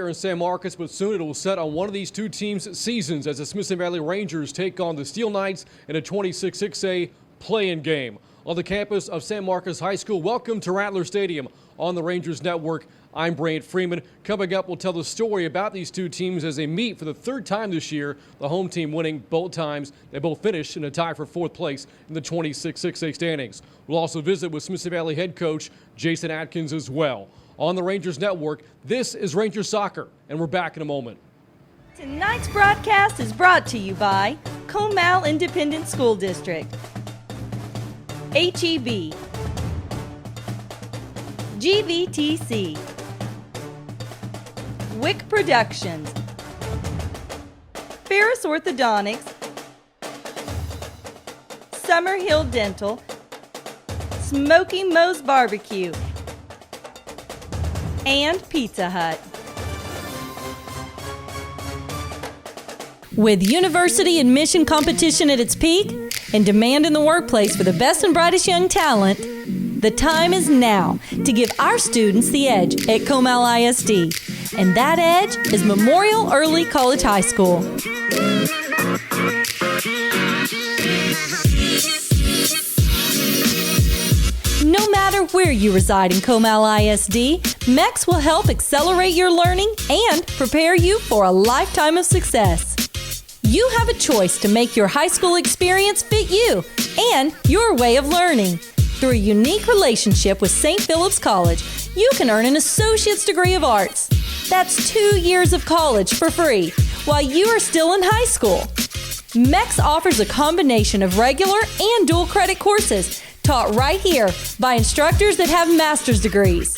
here in San Marcos, but soon it will set on one of these two teams' seasons as the Smithson Valley Rangers take on the Steele Knights in a 26-6A play-in game. On the campus of San Marcos High School, welcome to Rattler Stadium on the Rangers Network. I'm Brant Freeman. Coming up, we'll tell the story about these two teams as they meet for the third time this year. The home team winning both times. They both finished in a tie for fourth place in the 26-6A standings. We'll also visit with Smithson Valley head coach Jason Atkins as well. On the Rangers Network, this is Rangers Soccer, and we're back in a moment. Tonight's broadcast is brought to you by Comal Independent School District, HEB, GVTC, Wick Productions, Ferris Orthodontics, Summerhill Dental, Smoky Moe's Barbecue, and Pizza Hut. With university admission competition at its peak and demand in the workplace for the best and brightest young talent, the time is now to give our students the edge at Comal ISD. And that edge is Memorial Early College High School. No matter where you reside in Comal ISD, MEX will help accelerate your learning and prepare you for a lifetime of success. You have a choice to make your high school experience fit you and your way of learning. Through a unique relationship with St. Philip's College, you can earn an associate's degree of arts. That's 2 years of college for free while you are still in high school. MEX offers a combination of regular and dual credit courses taught right here by instructors that have master's degrees.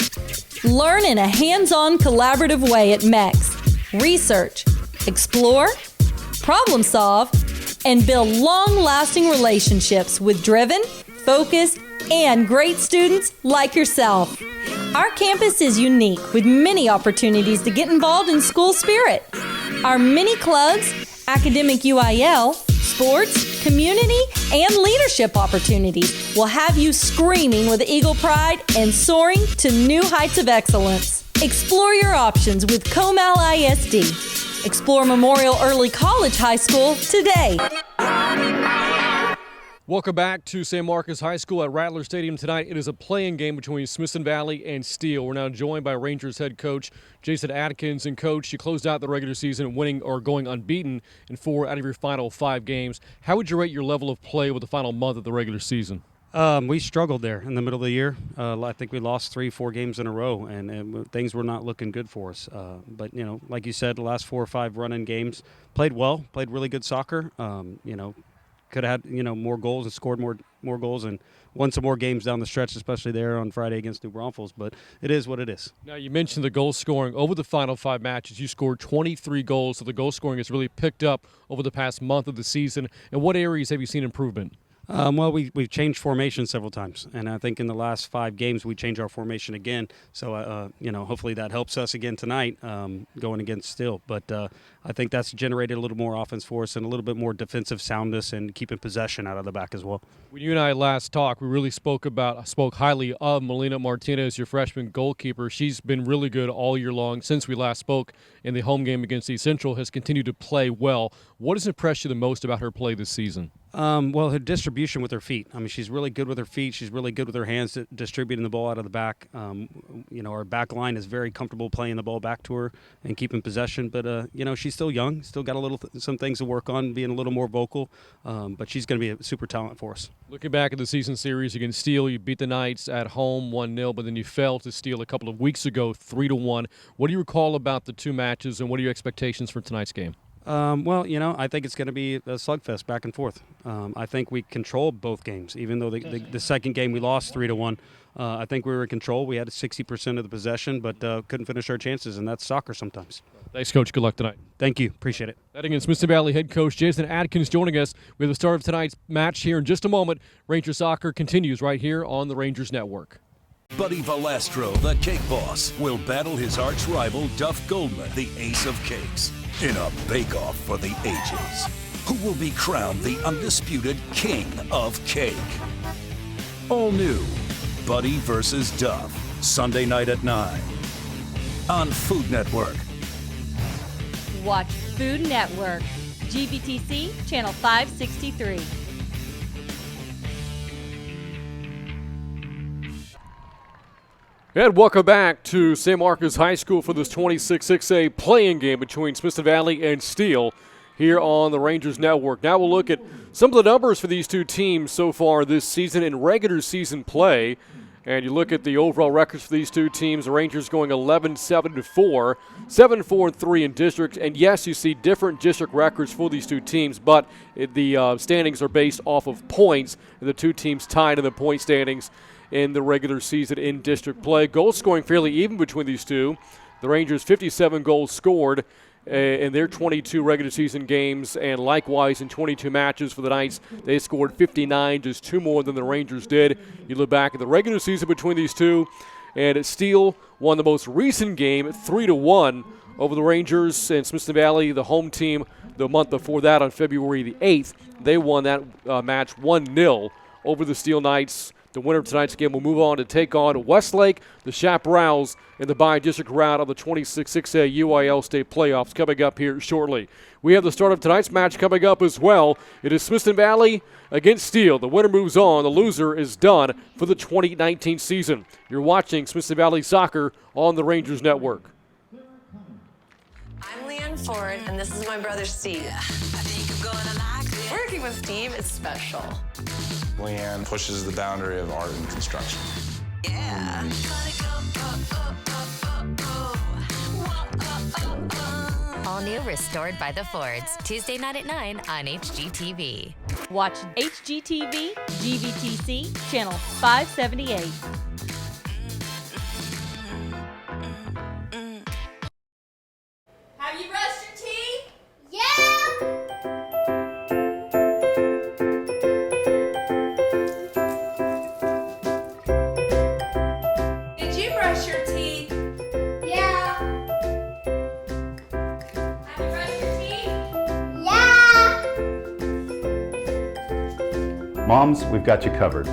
Learn in a hands-on collaborative way at MEX. Research, explore, problem solve, and build long-lasting relationships with driven, focused, and great students like yourself. Our campus is unique with many opportunities to get involved in school spirit. Our many clubs, academic UIL, sports, community, and leadership opportunities will have you screaming with eagle pride and soaring to new heights of excellence. Explore your options with Comal ISD. Explore Memorial Early College High School today. Welcome back to San Marcos High School at Rattler Stadium tonight. It is a play-in game between Smithson Valley and Steele. We're now joined by Rangers head coach Jason Atkins. And coach, you closed out the regular season winning or going unbeaten in 4 out of your final 5 games. How would you rate your level of play with the final month of the regular season? We struggled there in the middle of the year. I think we lost 3-4 games in a row, and things were not looking good for us. But, you know, like you said, the last 4 or 5 run-in games, played well, played really good soccer. Could have had, more goals and scored more goals and won some more games down the stretch, especially there on Friday against New Braunfels. But it is what it is. Now, you mentioned the goal scoring. Over the final 5 matches, you scored 23 goals, so the goal scoring has really picked up over the past month of the season. In what areas have you seen improvement? We've changed formation several times, and I think in the last 5 games we changed our formation again. So, hopefully that helps us again tonight going against Steele. But I think that's generated a little more offense for us and a little bit more defensive soundness and keeping possession out of the back as well. When you and I last talked, we really spoke highly of Melina Martinez, your freshman goalkeeper. She's been really good all year long since we last spoke in the home game against East Central, has continued to play well. What has impressed you the most about her play this season? Her distribution with her feet. I mean, she's really good with her feet. She's really good with her hands distributing the ball out of the back. Our back line is very comfortable playing the ball back to her and keeping possession. But, she's still young, still got some things to work on, being a little more vocal. But she's going to be a super talent for us. Looking back at the season series against Steele, you beat the Knights at home 1-0, but then you fell to Steele a couple of weeks ago 3-1. What do you recall about the 2 matches, and what are your expectations for tonight's game? I think it's going to be a slugfest back and forth. I think we controlled both games, even though the second game we lost 3-1. I think we were in control. We had 60% of the possession, but couldn't finish our chances, and that's soccer sometimes. Thanks, Coach. Good luck tonight. Thank you. Appreciate it. That against Smithson Valley head coach Jason Atkins joining us. We have the start of tonight's match here in just a moment. Ranger Soccer continues right here on the Rangers Network. Buddy Valastro, the cake boss, will battle his arch rival Duff Goldman, the ace of cakes, in a bake-off for the ages. Who will be crowned the undisputed king of cake? All new, Buddy versus Duff, Sunday night at 9 on Food Network. Watch Food Network. GVTC, Channel 563. And welcome back to San Marcos High School for this 26-6A playing game between Smithson Valley and Steele here on the Rangers Network. Now we'll look at some of the numbers for these two teams so far this season in regular season play. And you look at the overall records for these two teams, the Rangers going 11-7-4, 7-4-3 in district. And yes, you see different district records for these two teams, but the standings are based off of points, and the two teams tied in the point standings in the regular season in district play. Goal scoring fairly even between these two. The Rangers 57 goals scored in their 22 regular season games, and likewise in 22 matches for the Knights, they scored 59, just 2 more than the Rangers did. You look back at the regular season between these two, and Steele won the most recent game 3-1 over the Rangers, and Smithson Valley, the home team, the month before that on February the 8th, they won that match 1-0 over the Steele Knights. The winner of tonight's game will move on to take on Westlake, the Chaparrals, in the bi-district round of the 26-6A UIL state playoffs coming up here shortly. We have the start of tonight's match coming up as well. It is Smithson Valley against Steele. The winner moves on. The loser is done for the 2019 season. You're watching Smithson Valley Soccer on the Rangers Network. I'm Leanne Ford, and this is my brother Steve. Working with Steve is special. Leanne pushes the boundary of art and construction. Yeah. All new Restored by the Fords, Tuesday night at 9 on HGTV. Watch HGTV, GVTC, Channel 578. Have you brushed your teeth? Yeah! Did you brush your teeth? Yeah. Have you brushed your teeth? Yeah! Moms, we've got you covered.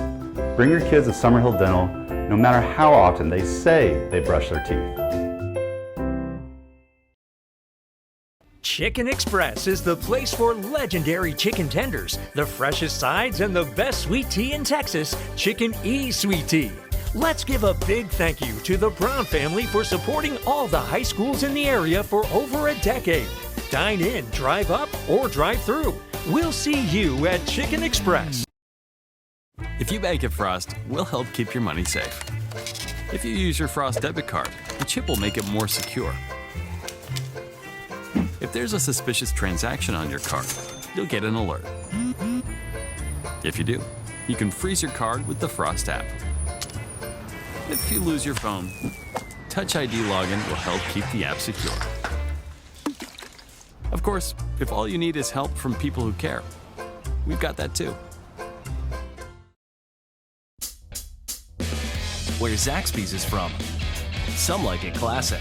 Bring your kids to Summerhill Dental no matter how often they say they brush their teeth. Chicken Express is the place for legendary chicken tenders, the freshest sides, and the best sweet tea in Texas, Chicken E Sweet Tea. Let's give a big thank you to the Brown family for supporting all the high schools in the area for over a decade. Dine in, drive up, or drive through. We'll see you at Chicken Express. If you bank at Frost, we'll help keep your money safe. If you use your Frost debit card, the chip will make it more secure. If there's a suspicious transaction on your card, you'll get an alert. If you do, you can freeze your card with the Frost app. If you lose your phone, Touch ID login will help keep the app secure. Of course, if all you need is help from people who care, we've got that too. Where Zaxby's is from. Some like it classic.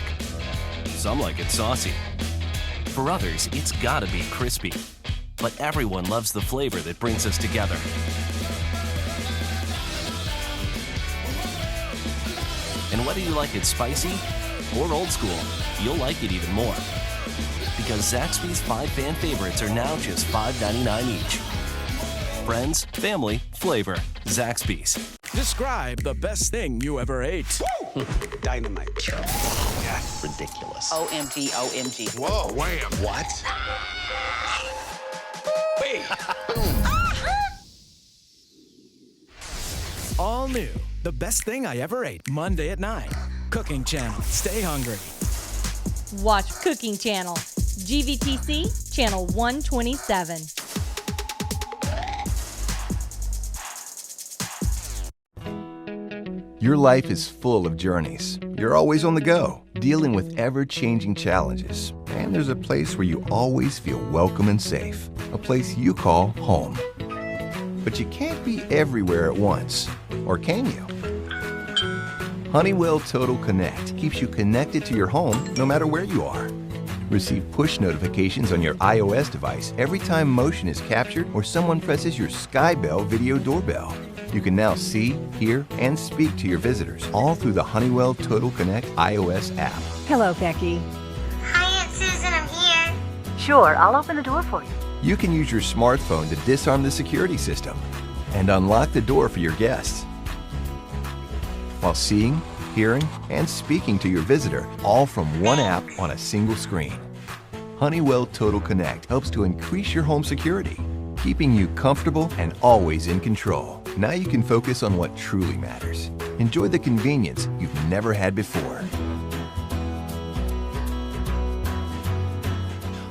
Some like it saucy. For others, it's gotta be crispy. But everyone loves the flavor that brings us together. And whether you like it spicy or old school, you'll like it even more. Because Zaxby's 5 fan favorites are now just $5.99 each. Friends, family, flavor. Zaxby's. Describe the best thing you ever ate. Dynamite. Yes. Ridiculous. OMG, OMG. Whoa, wham. What? Wait. All new. The best thing I ever ate. Monday at 9. Cooking Channel. Stay hungry. Watch Cooking Channel. GVTC, Channel 127. Your life is full of journeys. You're always on the go, dealing with ever-changing challenges. And there's a place where you always feel welcome and safe. A place you call home. But you can't be everywhere at once. Or can you? Honeywell Total Connect keeps you connected to your home no matter where you are. Receive push notifications on your iOS device every time motion is captured or someone presses your Skybell video doorbell. You can now see, hear, and speak to your visitors all through the Honeywell Total Connect iOS app. Hello, Becky. Hi, Aunt Susan, I'm here. Sure, I'll open the door for you. You can use your smartphone to disarm the security system and unlock the door for your guests, while seeing, hearing, and speaking to your visitor, all from one app on a single screen. Honeywell Total Connect helps to increase your home security, keeping you comfortable and always in control. Now you can focus on what truly matters. Enjoy the convenience you've never had before.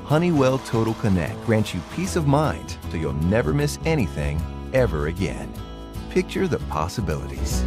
Honeywell Total Connect grants you peace of mind so you'll never miss anything ever again. Picture the possibilities.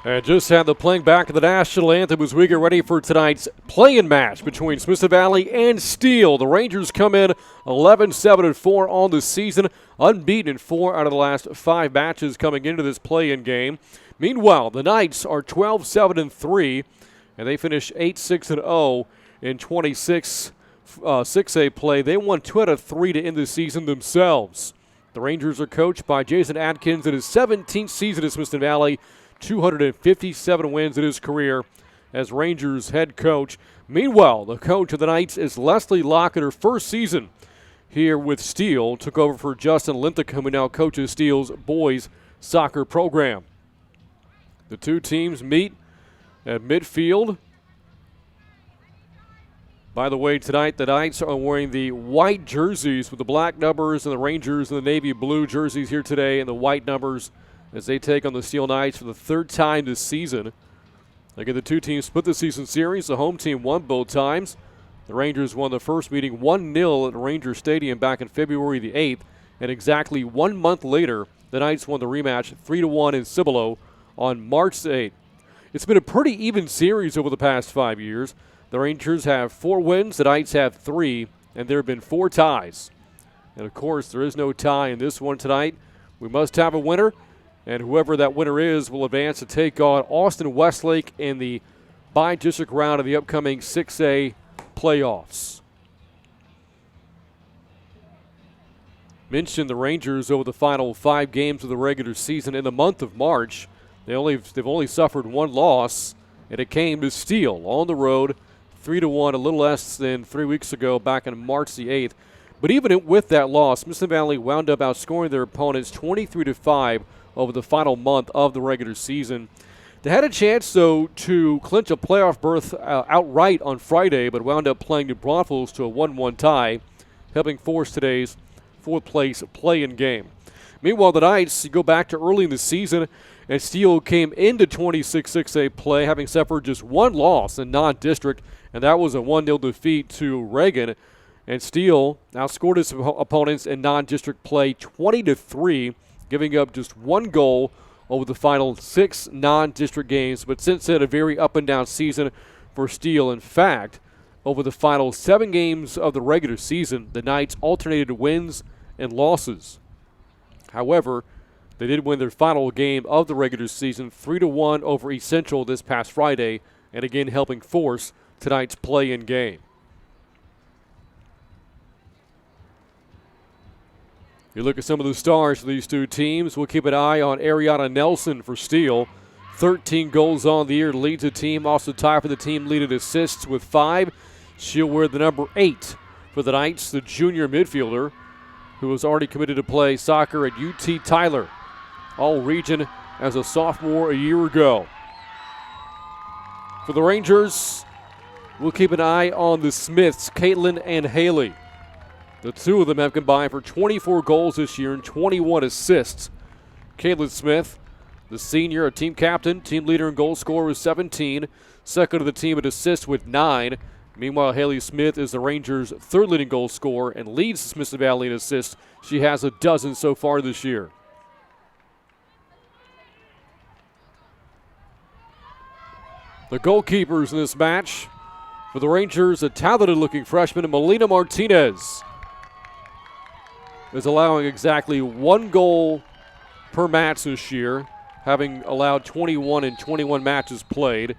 And just had the playing back of the national anthem as we get ready for tonight's play-in match between Smithson Valley and Steele. The Rangers come in 11-7-4 on the season, unbeaten in 4 out of the last 5 matches coming into this play-in game. Meanwhile, the Knights are 12-7-3, and they finish 8-6-0 in 6A play. They won 2 out of 3 to end the season themselves. The Rangers are coached by Jason Atkins in his 17th season at Smithson Valley. 257 wins in his career as Rangers head coach. Meanwhile, the coach of the Knights is Leslie Locke in her first season here with Steele. Took over for Justin Linthicum, who now coaches Steele's boys soccer program. The two teams meet at midfield. By the way, tonight the Knights are wearing the white jerseys with the black numbers, and the Rangers in the navy blue jerseys here today and the white numbers as they take on the Steele Knights for the 3rd time this season. Again, the two teams split the season series. The home team won both times. The Rangers won the first meeting 1-0 at Ranger Stadium back in February the 8th. And exactly 1 month later, the Knights won the rematch 3-1 in Cibolo on March 8th. It's been a pretty even series over the past 5 years. The Rangers have 4 wins, the Knights have 3, and there have been 4 ties. And of course, there is no tie in this one tonight. We must have a winner. And whoever that winner is will advance to take on Austin Westlake in the bi-district round of the upcoming 6A playoffs. Mentioned the Rangers over the final 5 games of the regular season in the month of March. They've only suffered 1 loss, and it came to Steele on the road, 3-1, a little less than 3 weeks ago, back on March the 8th. But even with that loss, Smithson Valley wound up outscoring their opponents 23-5 over the final month of the regular season. They had a chance, though, to clinch a playoff berth outright on Friday, but wound up playing New Braunfels to a 1-1 tie, helping force today's 4th-place play-in game. Meanwhile, the Knights, you go back to early in the season, and Steele came into 6A play, having suffered just 1 loss in non-district, and that was a 1-0 defeat to Reagan. And Steele outscored his opponents in non-district play 20-3, giving up just 1 goal over the final 6 non-district games. But since then, a very up-and-down season for Steele. In fact, over the final 7 games of the regular season, the Knights alternated wins and losses. However, they did win their final game of the regular season 3-1 over East Central this past Friday, and again helping force tonight's play-in game. You look at some of the stars for these two teams. We'll keep an eye on Ariana Nelson for Steele. 13 goals on the year, leads the team. Also tied for the team lead in assists with 5. She'll wear the number 8 for the Knights, the junior midfielder who was already committed to play soccer at UT Tyler, all region as a sophomore a year ago. For the Rangers, we'll keep an eye on the Smiths, Caitlin and Haley. The two of them have combined for 24 goals this year and 21 assists. Caitlin Smith, the senior, a team captain, team leader in goal scorer with 17. Second of the team at assists with 9. Meanwhile, Haley Smith is the Rangers' 3rd leading goal scorer and leads Smithson Valley in assists. She has a dozen so far this year. The goalkeepers in this match for the Rangers, a talented-looking freshman, Melina Martinez, is allowing exactly 1 goal per match this year, having allowed 21 in 21 matches played.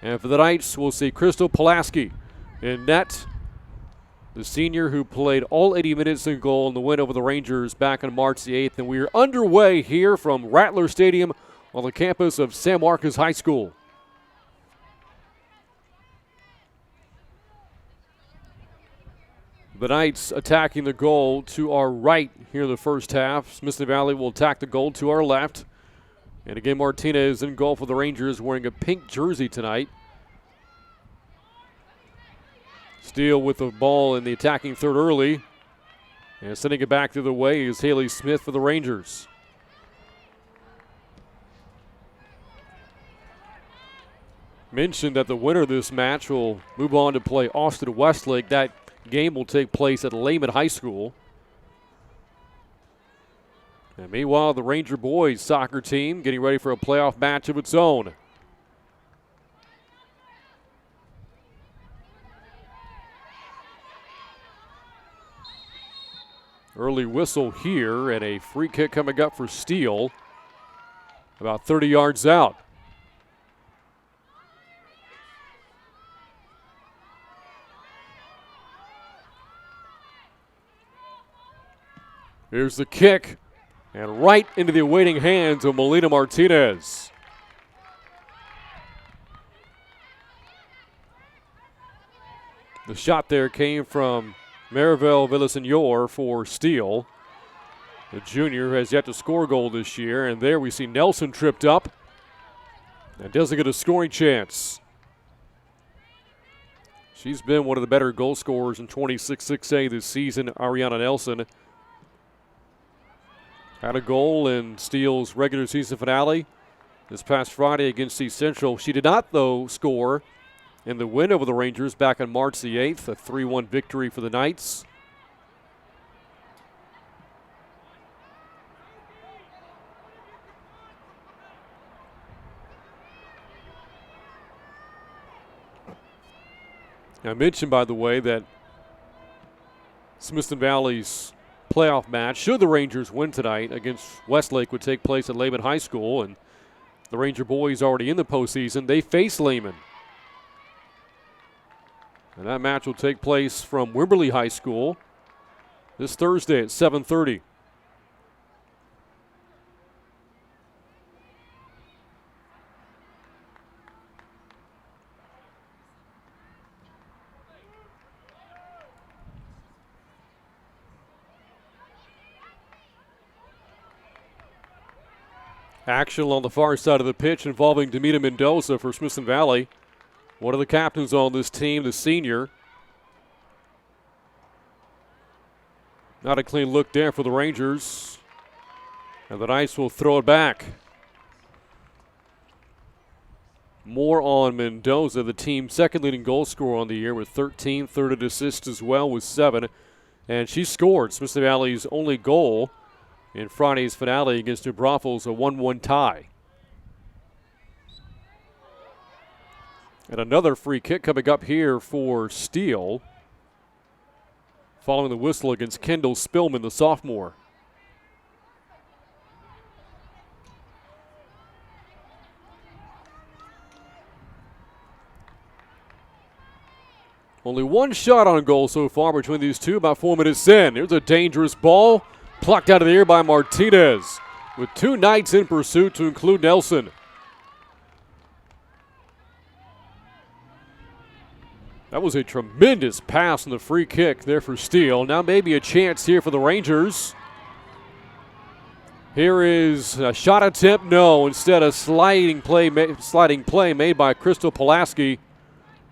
And for the Knights, we'll see Crystal Pulaski, in net. The senior who played all 80 minutes in goal in the win over the Rangers back on March the 8th. And we are underway here from Rattler Stadium on the campus of San Marcos High School. The Knights attacking the goal to our right here in the first half. Smithson Valley will attack the goal to our left. And again, Martinez in goal for the Rangers wearing a pink jersey tonight. Steele with the ball in the attacking third early. And sending it back the other way is Haley Smith for the Rangers. Mentioned that the winner of this match will move on to play Austin Westlake. That game will take place at Lehman High School. And meanwhile, the Ranger boys soccer team getting ready for a playoff match of its own. Early whistle here and a free kick coming up for Steele. About 30 yards out. Here's the kick, and right into the awaiting hands of Melina Martinez. The shot there came from Maribel Villasenor for Steele. The junior has yet to score a goal this year, and there we see Nelson tripped up and doesn't get a scoring chance. She's been one of the better goal scorers in 26-6A this season, Ariana Nelson. Had a goal in Steele's regular season finale this past Friday against East Central. She did not, though, score in the win over the Rangers back on March the 8th, a 3-1 victory for the Knights. I mentioned, by the way, that Smithson Valley's playoff match, should the Rangers win tonight against Westlake, would take place at Lehman High School, and the Ranger boys already in the postseason. They face Lehman. And that match will take place from Wimberley High School this Thursday at 7:30. Action on the far side of the pitch involving Demita Mendoza for Smithson Valley. One of the captains on this team, the senior. Not a clean look there for the Rangers. And the Knights will throw it back. More on Mendoza, the team's second leading goal scorer on the year with 13, third assists as well with 7. And she scored Smithson Valley's only goal in Friday's finale against New Braunfels, a 1-1 tie. And another free kick coming up here for Steele, following the whistle against Kendall Spillman, the sophomore. Only one shot on goal so far between these two, about 4 minutes in. Here's a dangerous ball. Plucked out of the air by Martinez, with two Knights in pursuit to include Nelson. That was a tremendous pass on the free kick there for Steele. Now maybe a chance here for the Rangers. Here is a shot attempt. No, instead a sliding play made by Crystal Pulaski,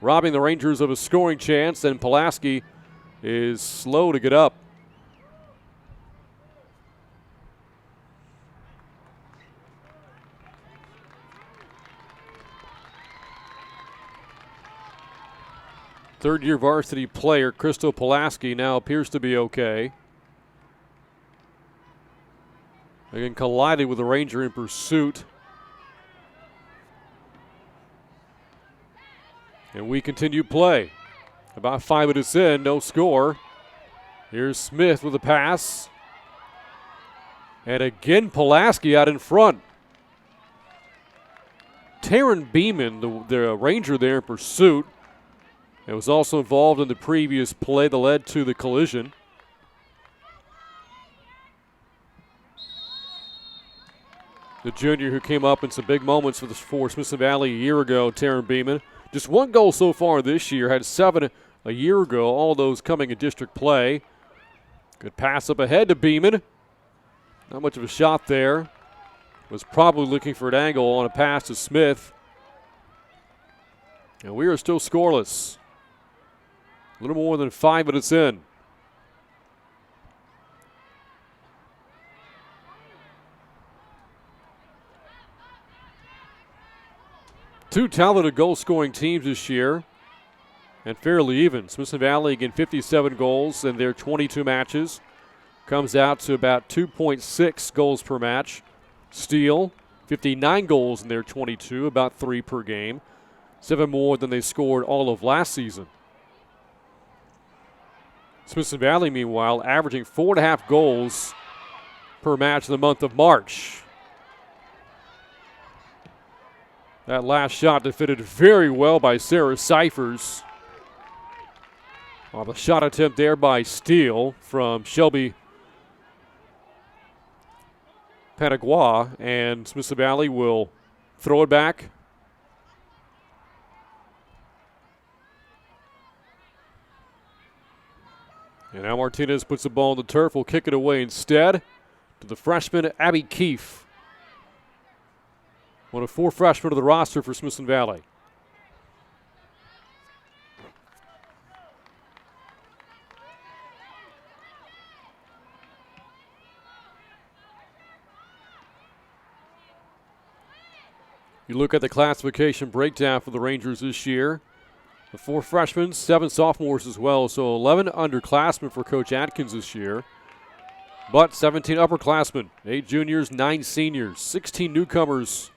robbing the Rangers of a scoring chance, and Pulaski is slow to get up. Third-year varsity player Crystal Pulaski now appears to be okay. Again, collided with the Ranger in pursuit. And we continue play. About 5 minutes in, no score. Here's Smith with a pass. And again, Pulaski out in front. Taryn Beeman, the Ranger there in pursuit. and was also involved in the previous play that led to the collision. The junior who came up in some big moments for Smithson Valley a year ago, Taryn Beeman. Just 1 goal so far this year, had 7 a year ago, all those coming in district play. Good pass up ahead to Beeman. Not much of a shot there. Was probably looking for an angle on a pass to Smith. And we are still scoreless. A little more than 5 minutes in. Two talented goal-scoring teams this year, and fairly even. Smithson Valley again 57 goals in their 22 matches. Comes out to about 2.6 goals per match. Steele, 59 goals in their 22, about 3 per game. 7 more than they scored all of last season. Smithson Valley, meanwhile, averaging 4.5 goals per match in the month of March. That last shot defended very well by Sarah Cyphers. The shot attempt there by Steele from Shelby Panagua, and Smithson Valley will throw it back. And now Martinez puts the ball on the turf. Will kick it away instead to the freshman Abby Keefe. One of 4 freshmen to the roster for Smithson Valley. You look at the classification breakdown for the Rangers this year. The 4 freshmen, 7 sophomores as well, so 11 underclassmen for Coach Atkins this year. But 17 upperclassmen, 8 juniors, 9 seniors, 16 newcomers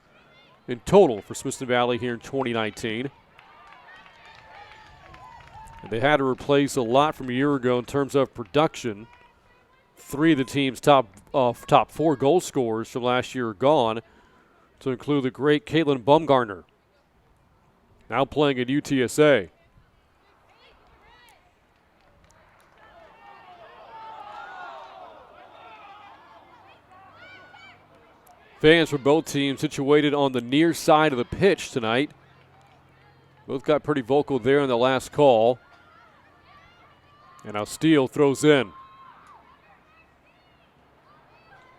in total for Smithson Valley here in 2019. And they had to replace a lot from a year ago in terms of production. 3 of the team's top 4 goal scorers from last year are gone, to include the great Caitlin Bumgarner, now playing at UTSA. Fans for both teams situated on the near side of the pitch tonight. Both got pretty vocal there in the last call. And now Steele throws in.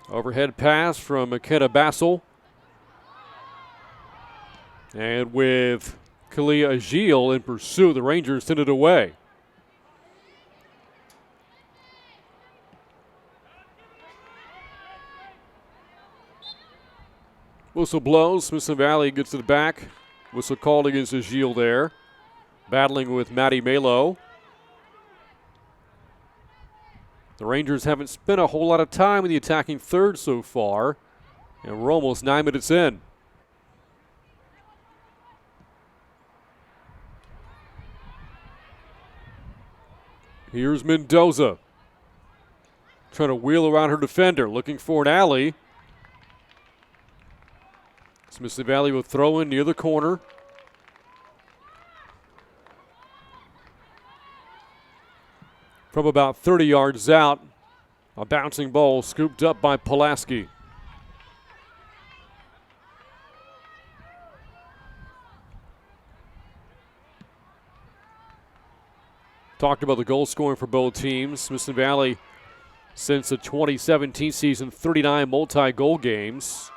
Overhead pass from McKenna Bassel. And with Kalia Agile in pursuit, the Rangers send it away. Whistle blows. Smithson Valley gets to the back. Whistle called against Agile there. Battling with Maddie Malo. The Rangers haven't spent a whole lot of time in the attacking third so far, and we're almost 9 minutes in. Here's Mendoza. Trying to wheel around her defender, looking for an alley. Smithson Valley will throw in near the corner. From about 30 yards out, a bouncing ball scooped up by Pulaski. Talked about the goal scoring for both teams. Smithson Valley, since the 2017 season, 39 multi-goal games.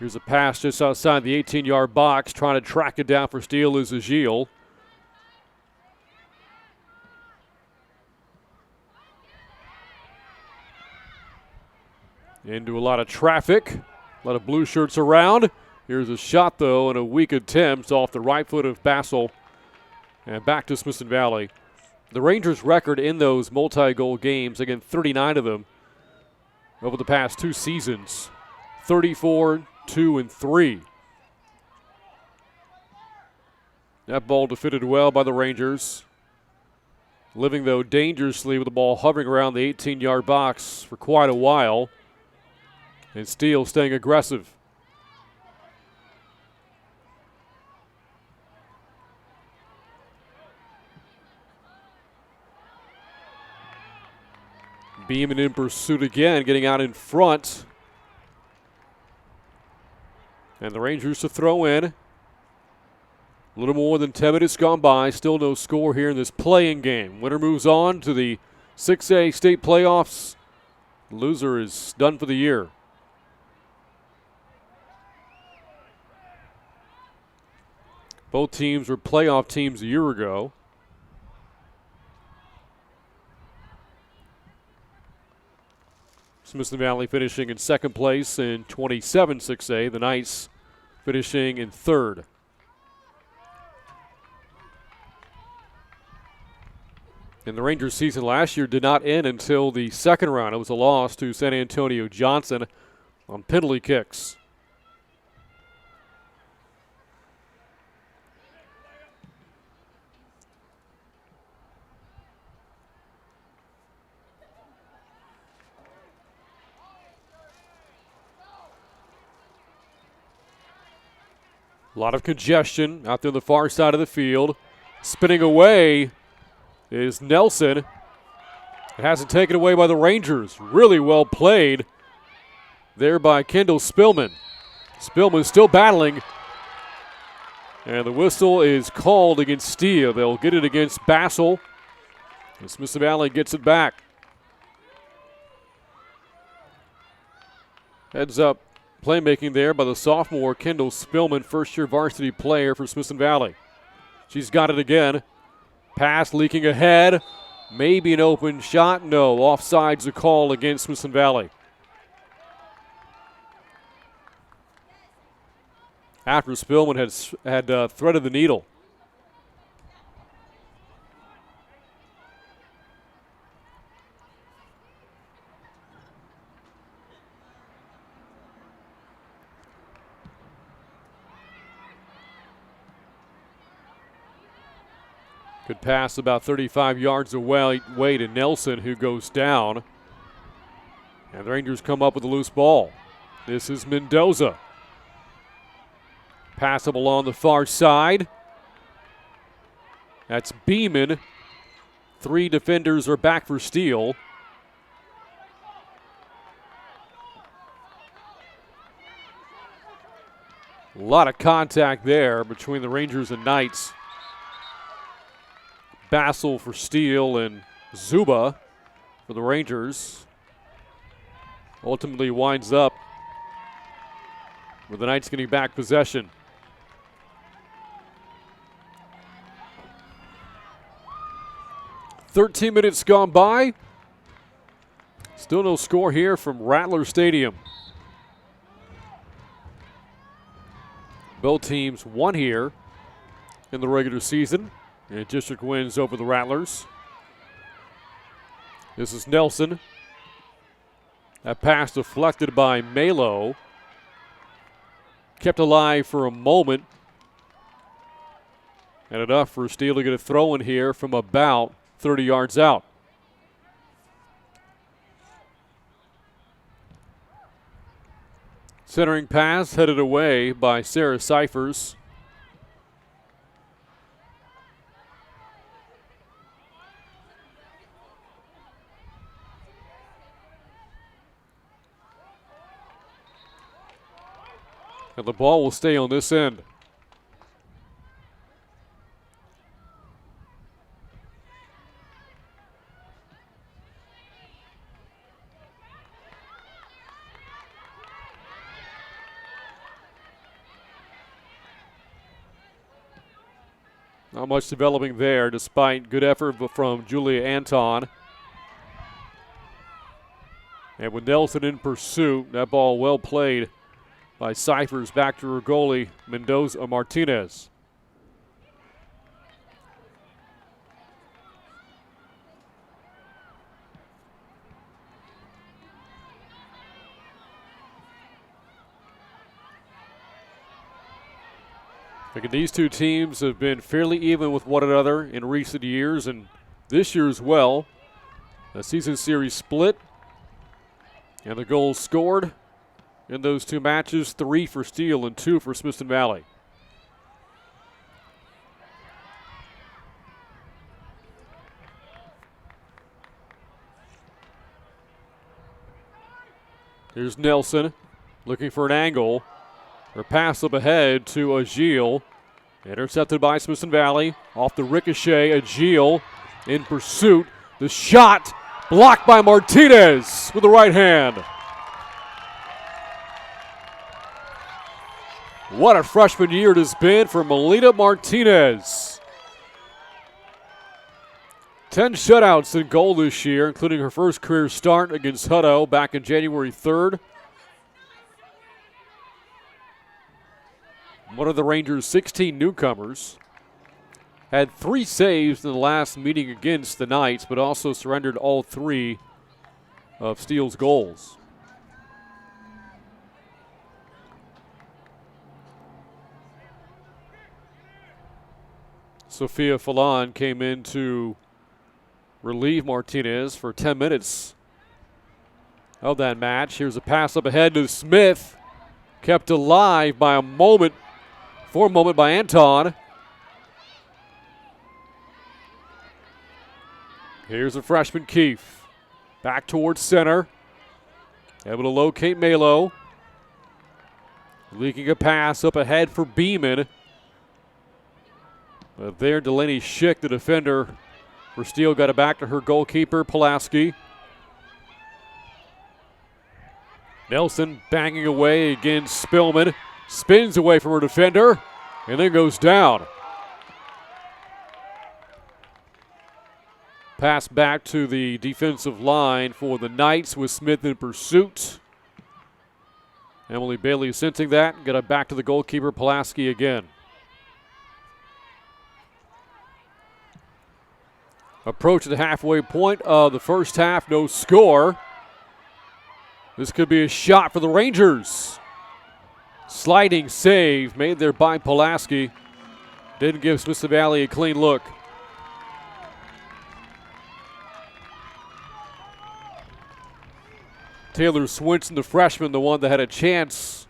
Here's a pass just outside the 18-yard box. Trying to track it down for Steele is Agile. Into a lot of traffic. A lot of blue shirts around. Here's a shot, though, and a weak attempt off the right foot of Bassel. And back to Smithson Valley. The Rangers' record in those multi-goal games, again, 39 of them over the past 2 seasons. 34-2-3. That ball defended well by the Rangers. Living, though, dangerously with the ball hovering around the 18-yard box for quite a while. And Steele staying aggressive. Beeman in pursuit again, getting out in front. And the Rangers to throw in. A little more than 10 minutes gone by. Still no score here in this playing game. Winner moves on to the 6A state playoffs. Loser is done for the year. Both teams were playoff teams a year ago. Smithson Valley finishing in second place in 27 6A. The Knights finishing in third. And the Rangers season last year did not end until the second round. It was a loss to San Antonio Johnson on penalty kicks. A lot of congestion out there on the far side of the field. Spinning away is Nelson. It hasn't taken away by the Rangers. Really well played there by Kendall Spillman. Spillman still battling. And the whistle is called against Steele. They'll get it against Bassel. And Smithson Valley gets it back. Heads up playmaking there by the sophomore Kendall Spillman, first-year varsity player for Smithson Valley. She's got it again. Pass leaking ahead. Maybe an open shot. No, offside's a call against Smithson Valley. After Spillman had threaded the needle. Good pass about 35 yards away to Nelson, who goes down. And the Rangers come up with a loose ball. This is Mendoza. Pass up along the far side. That's Beeman. 3 defenders are back for Steele. A lot of contact there between the Rangers and Knights. Bassel for Steele and Zuba for the Rangers. Ultimately winds up with the Knights getting back possession. "13 minutes gone by. Still no score here from Rattler Stadium. Both teams won here in the regular season. And district wins over the Rattlers. This is Nelson. That pass deflected by Malo. Kept alive for a moment. And enough for Steele to get a throw in here from about 30 yards out. Centering pass headed away by Sarah Cyphers. And the ball will stay on this end. Not much developing there despite good effort from Julia Anton. And with Nelson in pursuit, that ball well played by Cyphers back to her goalie, Mendoza Martinez. These two teams have been fairly even with one another in recent years, and this year as well. The season series split, and the goals scored in those two matches, 3 for Steele and 2 for Smithson Valley. Here's Nelson looking for an angle. Her pass up ahead to Agile. Intercepted by Smithson Valley. Off the ricochet, Agile in pursuit. The shot blocked by Martinez with the right hand. What a freshman year it has been for Melita Martinez. 10 shutouts in goal this year, including her first career start against Hutto back in January 3rd. One of the Rangers' 16 newcomers. Had 3 saves in the last meeting against the Knights, but also surrendered all 3 of Steele's goals. Sophia Falon came in to relieve Martinez for 10 minutes of that match. Here's a pass up ahead to Smith. Kept alive by for a moment by Anton. Here's a freshman Keefe. Back towards center. Able to locate Malo. Leaking a pass up ahead for Beeman. But there, Delaney Schick, the defender for Steele, got it back to her goalkeeper, Pulaski. Nelson banging away against Spillman. Spins away from her defender and then goes down. Pass back to the defensive line for the Knights with Smith in pursuit. Emily Bailey sensing that. Got it back to the goalkeeper, Pulaski again. Approach the halfway point of the first half, no score. This could be a shot for the Rangers. Sliding save made there by Pulaski. Didn't give Smithson Valley a clean look. Taylor Swinson, the freshman, the one that had a chance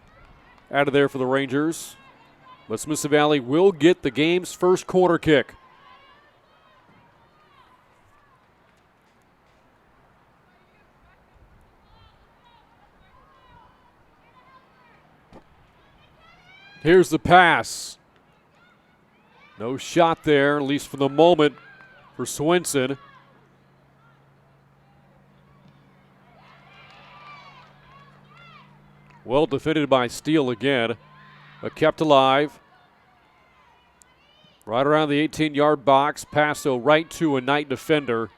out of there for the Rangers. But Smithson Valley will get the game's first corner kick. Here's the pass. No shot there, at least for the moment, for Swinson. Well defended by Steele again, but kept alive. Right around the 18-yard box, pass though right to a Knight defender.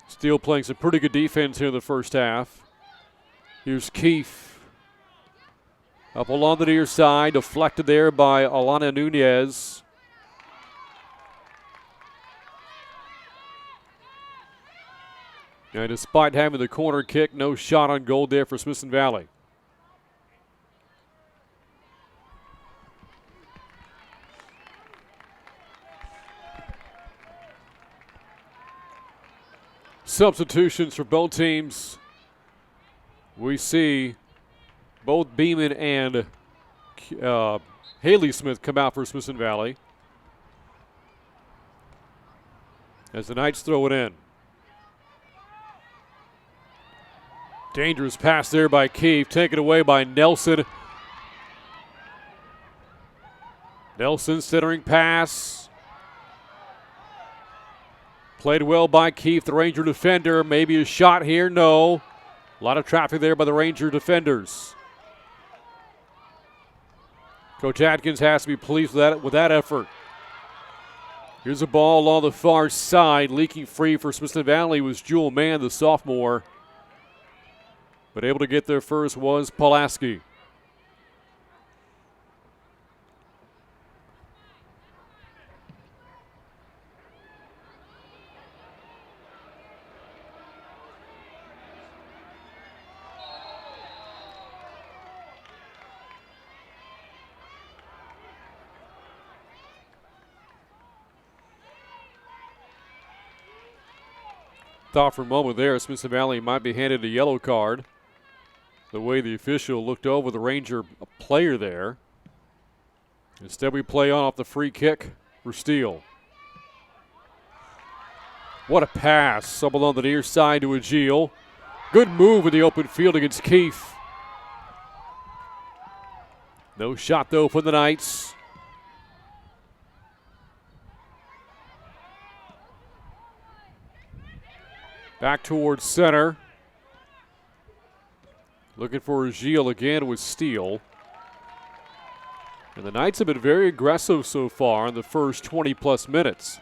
Steele playing some pretty good defense here in the first half. Here's Keefe. Up along the near side, deflected there by Alana Nunez. And despite having the corner kick, no shot on goal there for Smithson Valley. Substitutions for both teams. We see both Beeman and Haley Smith come out for Smithson Valley. As the Knights throw it in. Dangerous pass there by Keefe, taken away by Nelson. Nelson centering pass. Played well by Keefe, the Ranger defender. Maybe a shot here, no. A lot of traffic there by the Ranger defenders. Coach Atkins has to be pleased with that effort. Here's a ball along the far side. Leaking free for Smithson Valley was Jewel Mann, the sophomore. But able to get there first was Pulaski. Thought for a moment there Smithson Valley might be handed a yellow card. The way the official looked over the Ranger player there. Instead we play on off the free kick for Steele. What a pass. Up along the near side to Agile. Good move in the open field against Keefe. No shot, though, for the Knights. Back towards center. Looking for Gilles again with Steele. And the Knights have been very aggressive so far in the first 20-plus minutes.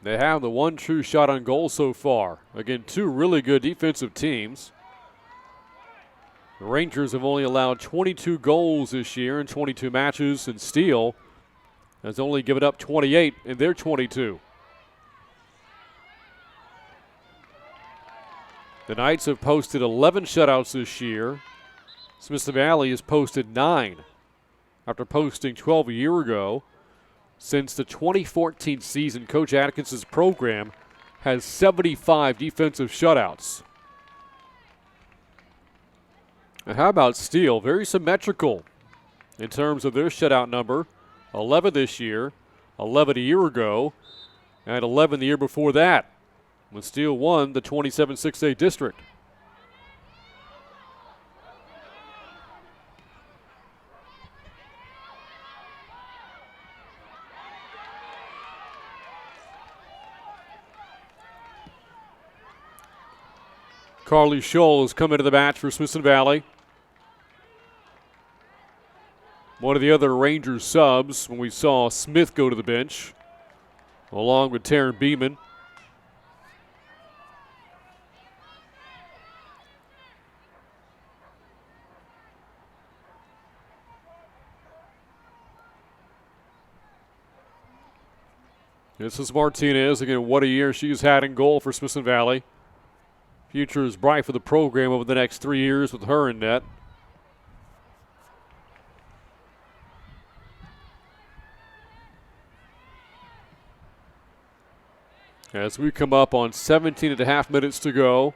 They have the one true shot on goal so far. Again, two really good defensive teams. The Rangers have only allowed 22 goals this year in 22 matches, and Steele has only given up 28 in their 22. The Knights have posted 11 shutouts this year. Smithson Valley has posted 9 after posting 12 a year ago. Since the 2014 season, Coach Atkinson's program has 75 defensive shutouts. And how about Steele? Very symmetrical in terms of their shutout number. 11 this year, 11 a year ago, and 11 the year before that, when Steele won the 27 6A district. Carly Scholl has come into the match for Smithson Valley. One of the other Rangers subs when we saw Smith go to the bench, along with Taryn Beeman. This is Martinez. Again, what a year she's had in goal for Smithson Valley. Future is bright for the program over the next 3 years with her in net. As we come up on 17 and a half minutes to go.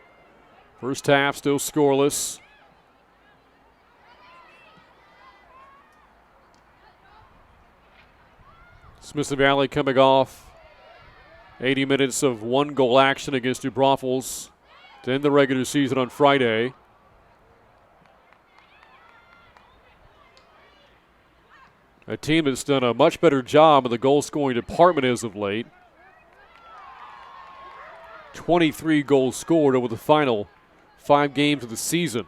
First half still scoreless. Smithson Valley coming off 80 minutes of one-goal action against New Braunfels to end the regular season on Friday. A team that's done a much better job in the goal-scoring department as of late. 23 goals scored over the final 5 games of the season.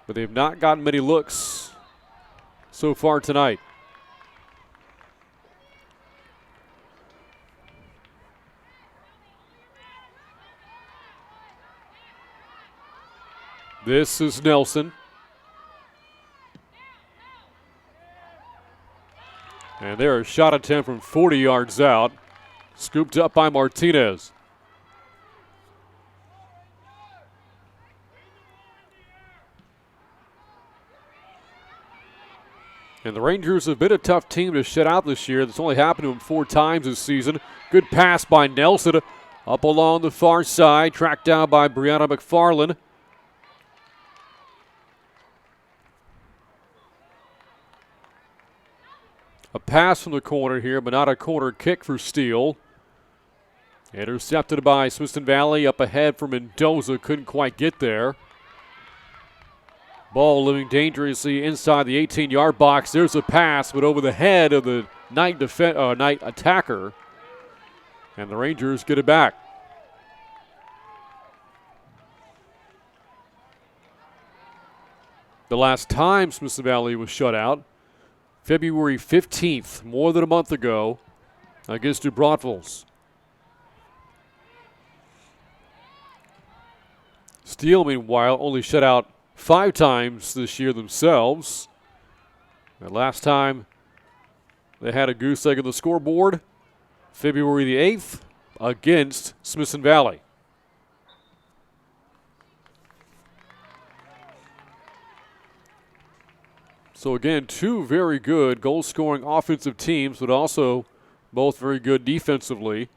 But they've not gotten many looks so far tonight. This is Nelson. And there a shot attempt from 40 yards out. Scooped up by Martinez. And the Rangers have been a tough team to shut out this year. That's only happened to them 4 times this season. Good pass by Nelson up along the far side. Tracked down by Brianna McFarland. A pass from the corner here, but not a corner kick for Steele. Intercepted by Smithson Valley. Up ahead for Mendoza. Couldn't quite get there. Ball living dangerously inside the 18-yard box. There's a pass, but over the head of the Knight attacker. And the Rangers get it back. The last time Smithson Valley was shut out, February 15th, more than a month ago, against New Braunfels. Steele, meanwhile, only shut out 5 times this year themselves. And last time they had a goose egg on the scoreboard, February the 8th, against Smithson Valley. So again, 2 very good goal-scoring offensive teams, but also both very good defensively.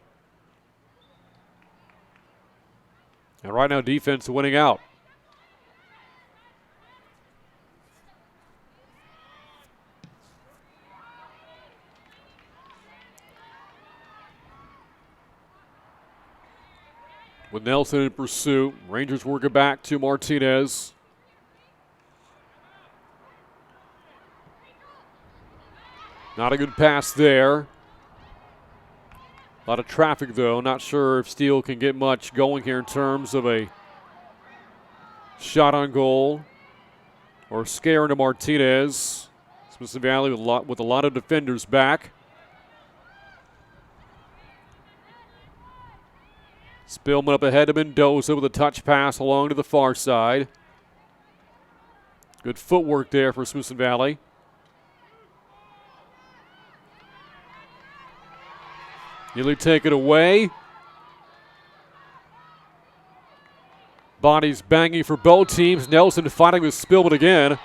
And right now, defense winning out. with Nelson in pursuit. Rangers work it back to Martinez. Not a good pass there. A lot of traffic, though. Not sure if Steele can get much going here in terms of a shot on goal or scare into Martinez. Smithson Valley with a lot of defenders back. Spillman up ahead of Mendoza with a touch pass along to the far side. Good footwork there for Smithson Valley. Nearly take it away. Bodies banging for both teams. Nelson fighting with Spillman again.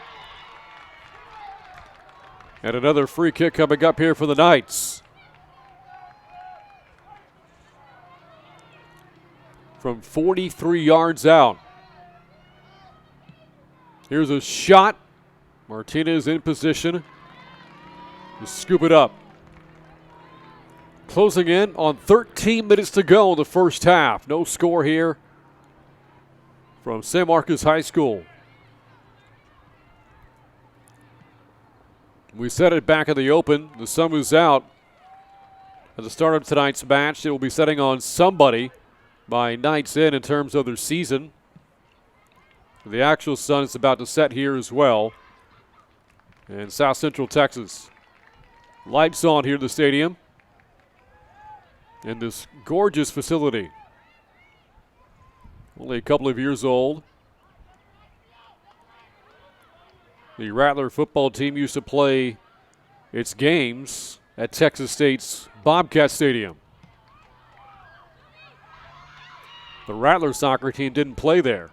And another free kick coming up here for the Knights. From 43 yards out. Here's a shot. Martinez in position to scoop it up. Closing in on 13 minutes to go in the first half. No score here from San Marcos High School. We said it back in the open. The sun was out at the start of tonight's match. It will be setting on somebody by night's end in terms of their season. The actual sun is about to set here as well in South Central Texas. Lights on here at the stadium in this gorgeous facility. Only a couple of years old. The Rattler football team used to play its games at Texas State's Bobcat Stadium. The Rattler soccer team didn't play there.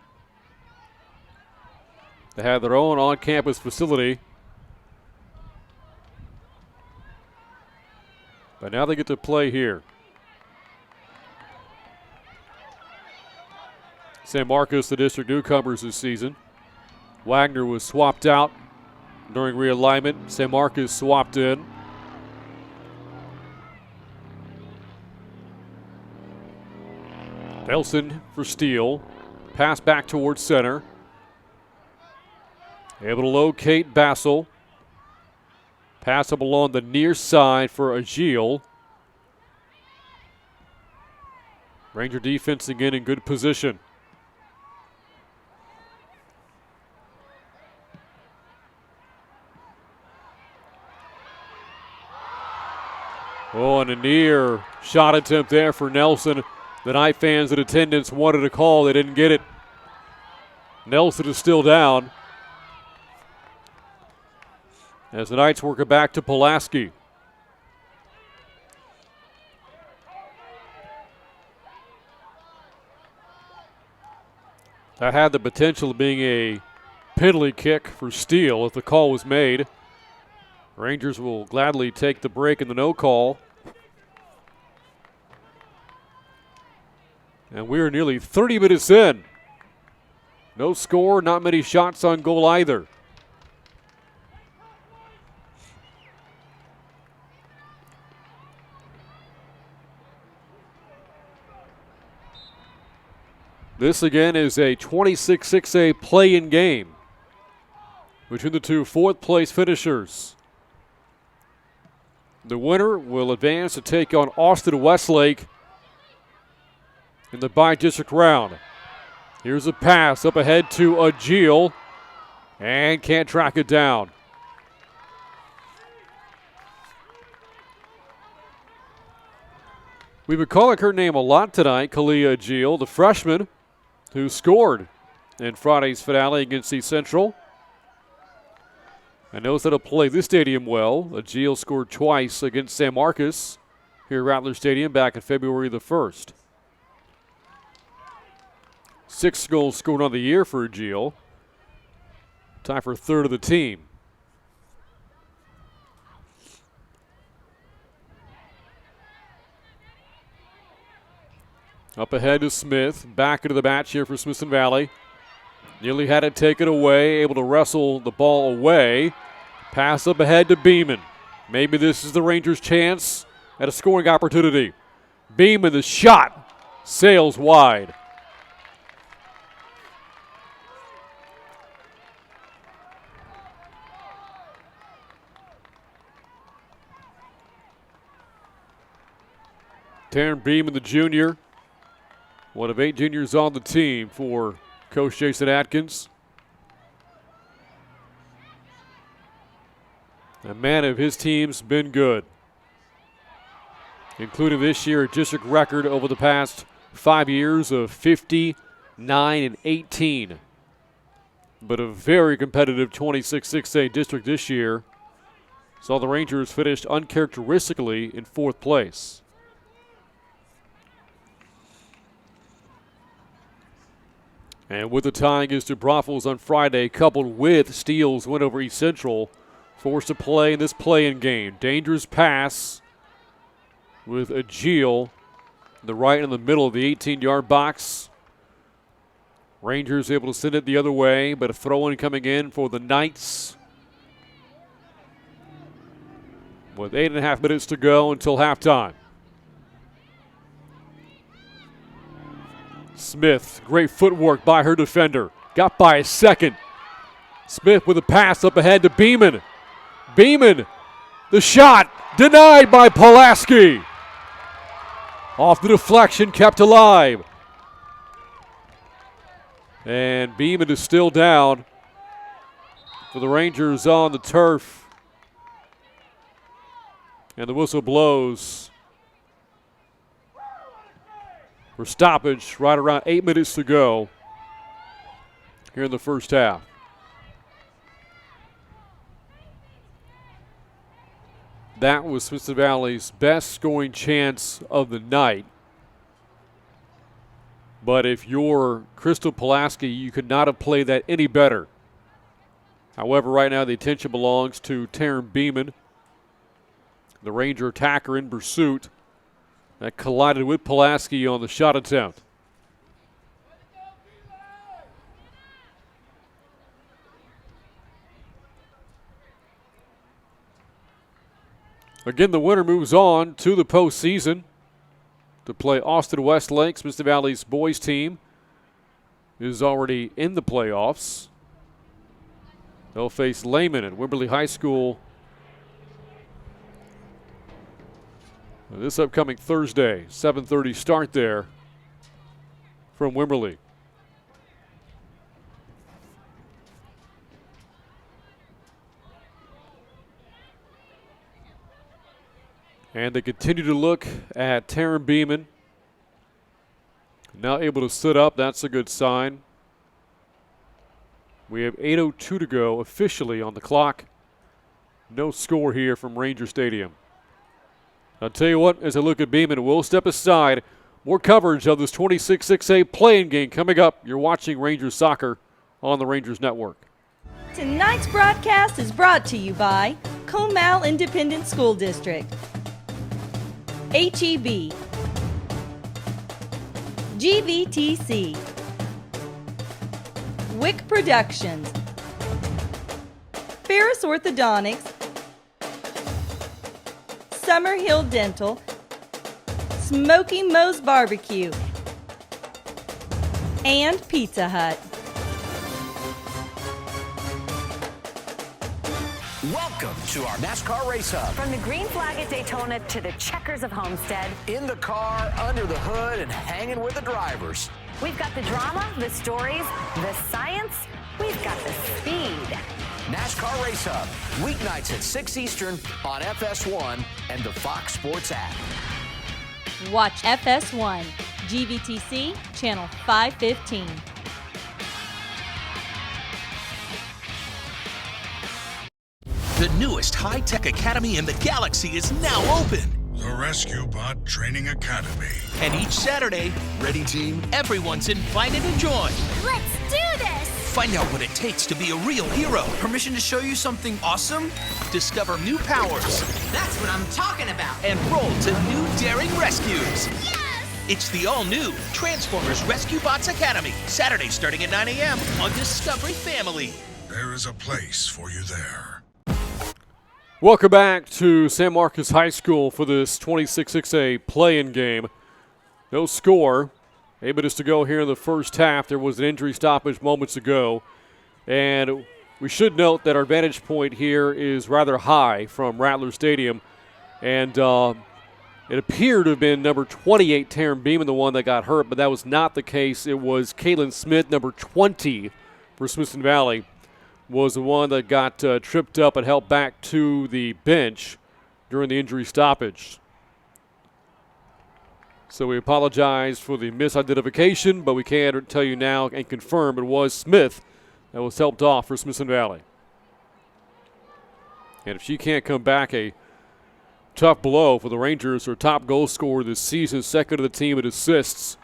They had their own on-campus facility. But now they get to play here. San Marcos, the district newcomers this season. Wagner was swapped out during realignment. San Marcos swapped in. Nelson for Steele. Pass back towards center. Able to locate Bassel. Pass up along the near side for Agile. Ranger defense again in good position. Oh, and a near shot attempt there for Nelson. The Knight fans in attendance wanted a call. They didn't get it. Nelson is still down as the Knights work it back to Pulaski. That had the potential of being a penalty kick for Steele if the call was made. Rangers will gladly take the break in the no call. And we are nearly 30 minutes in. No score, not many shots on goal either. This again is a 26-6A play-in game between the two fourth-place finishers. The winner will advance to take on Austin Westlake in the bi-district round. Here's a pass up ahead to Agile and can't track it down. We've been calling her name a lot tonight, Kalia Agile, the freshman who scored in Friday's finale against East Central. And knows how to play this stadium well. Agile scored twice against San Marcos here at Rattler Stadium back in February the 1st. 6 goals scored on the year for Agile. Tie for third of the team. Up ahead to Smith. Back into the match here for Smithson Valley. Nearly had it taken away. Able to wrestle the ball away. Pass up ahead to Beeman. Maybe this is the Rangers' chance at a scoring opportunity. Beeman, the shot, sails wide. Taryn Beeman, the junior, one of 8 juniors on the team for Coach Jason Atkins. A man of his team's been good, including this year a district record over the past 5 years of 59-18. But a very competitive 26-6A district this year saw the Rangers finished uncharacteristically in 4th place. And with the tying is to Broncos on Friday, coupled with Steele's win over East Central, forced to play in this play-in game. Dangerous pass with Agile, the right in the middle of the 18-yard box. Rangers able to send it the other way, but a throw-in coming in for the Knights. With 8.5 minutes to go until halftime. Smith, great footwork by her defender. Got by a second. Smith with a pass up ahead to Beeman. Beeman, the shot, denied by Pulaski. Off the deflection, kept alive. And Beeman is still down for the Rangers on the turf. And the whistle blows for stoppage right around 8 minutes to go here in the first half. That was Smithson Valley's best scoring chance of the night. But if you're Crystal Pulaski, you could not have played that any better. However, right now the attention belongs to Taryn Beeman, the Ranger attacker in pursuit. That collided with Pulaski on the shot attempt. Again, the winner moves on to the postseason to play Austin Westlake. Smithson Valley's boys team is already in the playoffs. They'll face Lehman at Wimberley High School this upcoming Thursday. 7:30 start there from Wimberley. And they continue to look at Taryn Beeman. Now able to sit up. That's a good sign. We have 8:02 to go officially on the clock. No score here from Ranger Stadium. I'll tell you what, as I look at Beeman, we'll step aside. More coverage of this 26-6A playing game coming up. You're watching Rangers Soccer on the Rangers Network. Tonight's broadcast is brought to you by Comal Independent School District, HEB, GVTC, Wick Productions, Ferris Orthodontics, Summerhill Dental, Smoky Moe's Barbecue, and Pizza Hut. Welcome to our NASCAR Race Hub. From the green flag at Daytona to the checkers of Homestead. In the car, under the hood, and hanging with the drivers. We've got the drama, the stories, the science. We've got the speed. NASCAR Race Hub, weeknights at 6 Eastern on FS1 and the Fox Sports app. Watch FS1, GVTC, Channel 515. The newest high-tech academy in the galaxy is now open. The Rescue Bot Training Academy. And each Saturday, ready team, everyone's invited to join. Let's do this! Find out what it takes to be a real hero. Permission to show you something awesome? Discover new powers. That's what I'm talking about. And roll to new daring rescues. Yes! It's the all-new Transformers Rescue Bots Academy. Saturday starting at 9 a.m. on Discovery Family. There is a place for you there. Welcome back to San Marcos High School for this 26-6A play-in game. No score. 8 minutes to go here in the first half. There was an injury stoppage moments ago. And we should note that our vantage point here is rather high from Rattler Stadium. And It appeared to have been number 28, Taryn Beeman, the one that got hurt, but that was not the case. It was Kaylin Smith, number 20 for Smithson Valley, was the one that got tripped up and helped back to the bench during the injury stoppage. So we apologize for the misidentification, but we can tell you now and confirm it was Smith that was helped off for Smithson Valley. And if she can't come back, a tough blow for the Rangers, her top goal scorer this season, second to the team in assists.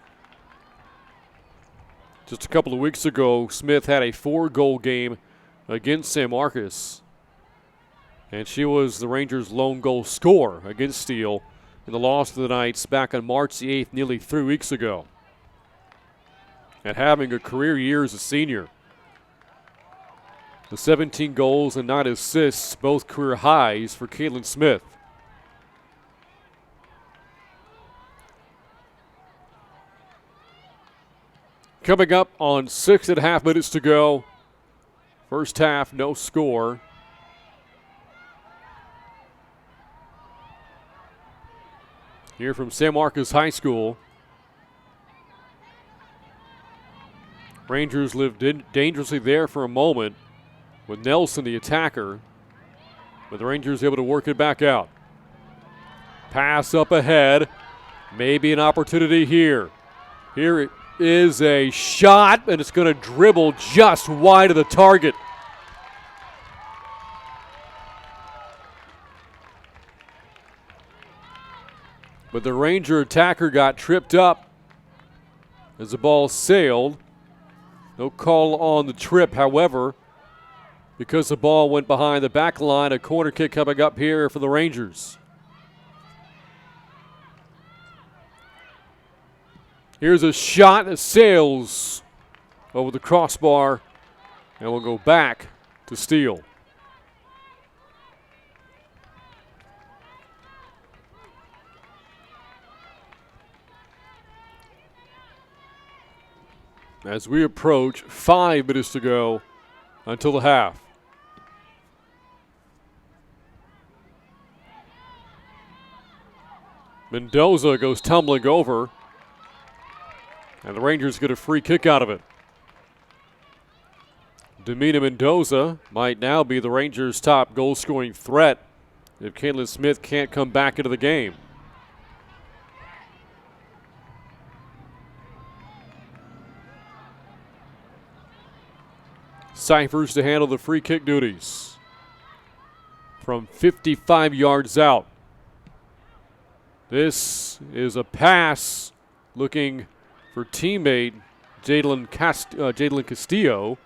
Just a couple of weeks ago, Smith had a 4-goal game against San Marcos. And she was the Rangers' lone goal scorer against Steele in the loss to the Knights back on March the 8th, nearly 3 weeks ago. And having a career year as a senior. The 17 goals and 9 assists, both career highs for Kaylin Smith. Coming up on 6.5 minutes to go. First half, no score. Here from San Marcos High School. Rangers lived dangerously there for a moment with Nelson, the attacker. But the Rangers able to work it back out. Pass up ahead. Maybe an opportunity here. Here it is a shot, and it's going to dribble just wide of the target. But the Ranger attacker got tripped up as the ball sailed. No call on the trip, however, because the ball went behind the back line. A corner kick coming up here for the Rangers. Here's a shot that sails over the crossbar and will go back to Steele. As we approach 5 minutes to go until the half. Mendoza goes tumbling over, and the Rangers get a free kick out of it. Demina Mendoza might now be the Rangers' top goal-scoring threat if Kaylin Smith can't come back into the game. Cyphers to handle the free kick duties from 55 yards out. This is a pass looking for teammate Jadlyn Castillo,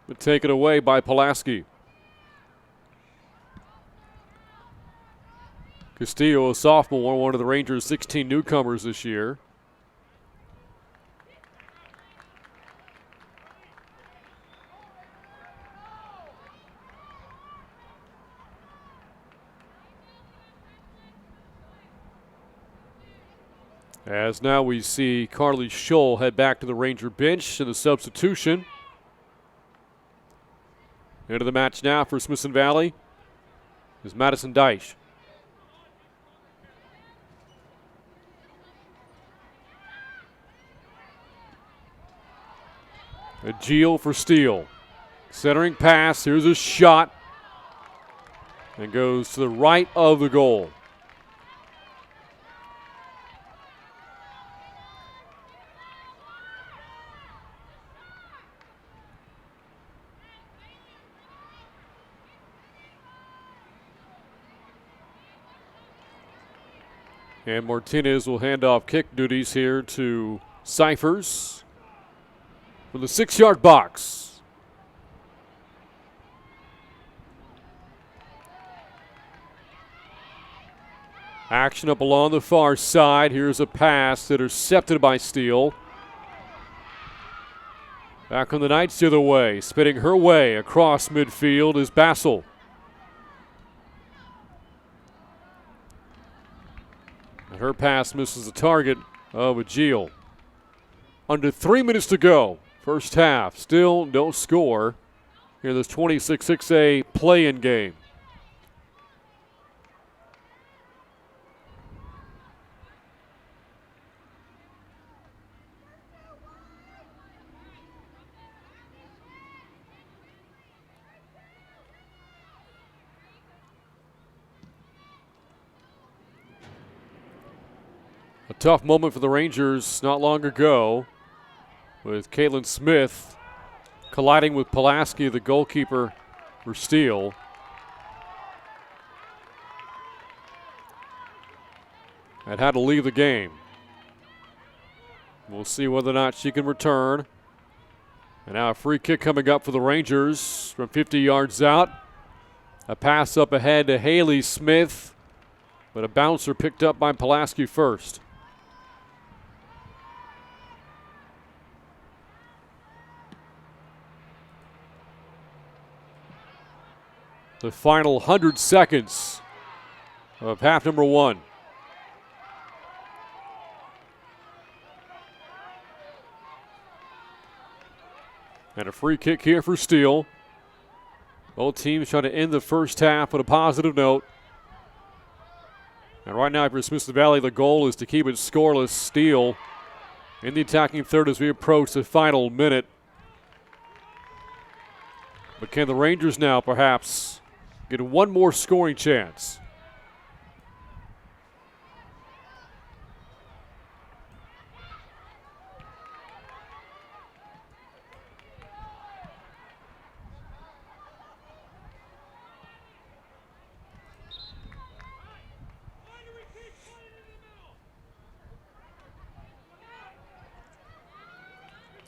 but taken away by Pulaski. Castillo, a sophomore, one of the Rangers' 16 newcomers this year. As now we see Carly Scholl head back to the Ranger bench in the substitution. Into the match now for Smithson Valley is Madison Deitch. A Geel for Steele. Centering pass, here's a shot. And goes to the right of the goal. And Martinez will hand off kick duties here to Cyphers from the 6-yard box. Action up along the far side. Here's a pass intercepted by Steele. Back on the Knights the other way. Spinning her way across midfield is Bassel. And her pass misses the target of a Geel. Under 3 minutes to go. First half. Still no score here in this A tough moment for the Rangers not long ago with Caitlin Smith colliding with Pulaski, the goalkeeper for Steele. And had to leave the game. We'll see whether or not she can return. And now a free kick coming up for the Rangers from 50 yards out. A pass up ahead to Haley Smith, but a bouncer picked up by Pulaski first. The final 100 seconds of half number one. And a free kick here for Steele. Both teams trying to end the first half on a positive note. And right now for Smithson Valley, the goal is to keep it scoreless. Steele in the attacking third as we approach the final minute. But can the Rangers now perhaps get one more scoring chance?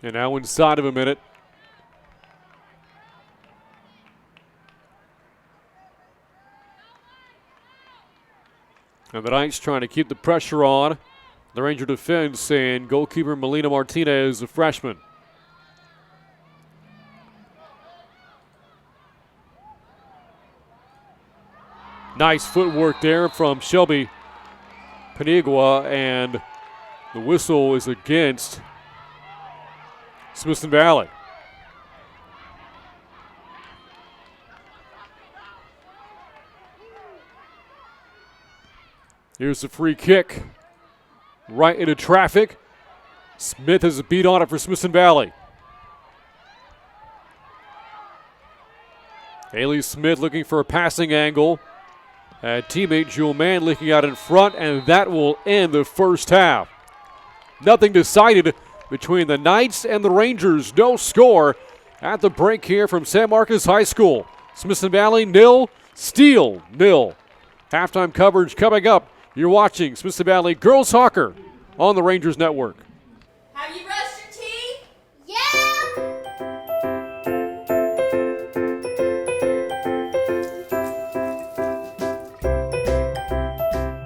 And now inside of a minute. And the Knights trying to keep the pressure on. The Ranger defense and goalkeeper Melina Martinez, a freshman. Nice footwork there from Shelby Panigua, and the whistle is against Smithson Valley. Here's the free kick. Right into traffic. Smith has a beat on it for Smithson Valley. Haley Smith looking for a passing angle. Teammate Jewel Mann looking out in front, and that will end the first half. Nothing decided between the Knights and the Rangers. No score at the break here from San Marcos High School. Smithson Valley 0, Steele 0. Halftime coverage coming up. You're watching Smithson Valley Girls Soccer on the Rangers Network. Have you brushed your teeth? Yeah!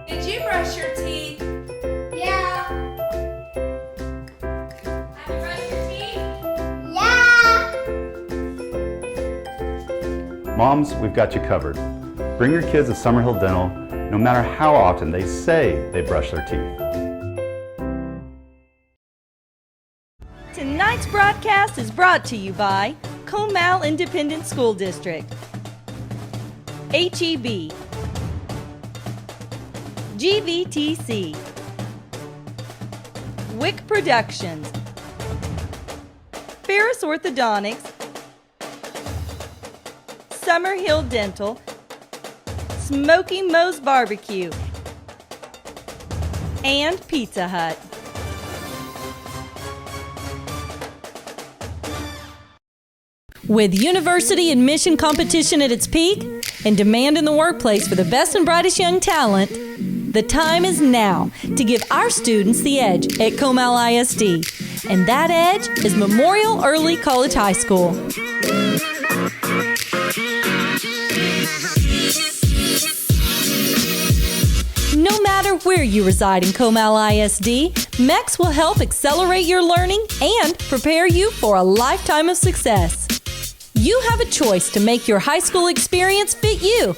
Did you brush your teeth? Yeah! Have you brushed your teeth? Yeah! Moms, we've got you covered. Bring your kids to Summerhill Dental no matter how often they say they brush their teeth. Tonight's broadcast is brought to you by Comal Independent School District, HEB, GVTC, Wick Productions, Ferris Orthodontics, Summerhill Dental, Smoky Moe's Barbecue, and Pizza Hut. With university admission competition at its peak and demand in the workplace for the best and brightest young talent, the time is now to give our students the edge at Comal ISD. And that edge is Memorial Early College High School. No matter where you reside in Comal ISD, MEX will help accelerate your learning and prepare you for a lifetime of success. You have a choice to make your high school experience fit you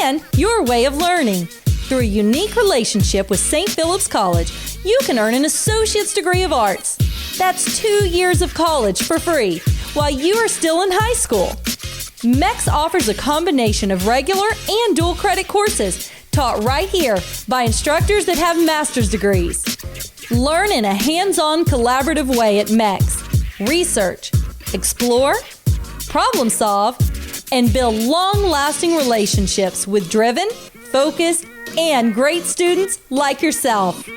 and your way of learning. Through a unique relationship with St. Philip's College, you can earn an associate's degree of arts. That's 2 years of college for free while you are still in high school. MEX offers a combination of regular and dual credit courses taught right here by instructors that have master's degrees. Learn in a hands-on collaborative way at MEX. Research, explore, problem solve, and build long-lasting relationships with driven, focused, and great students like yourself.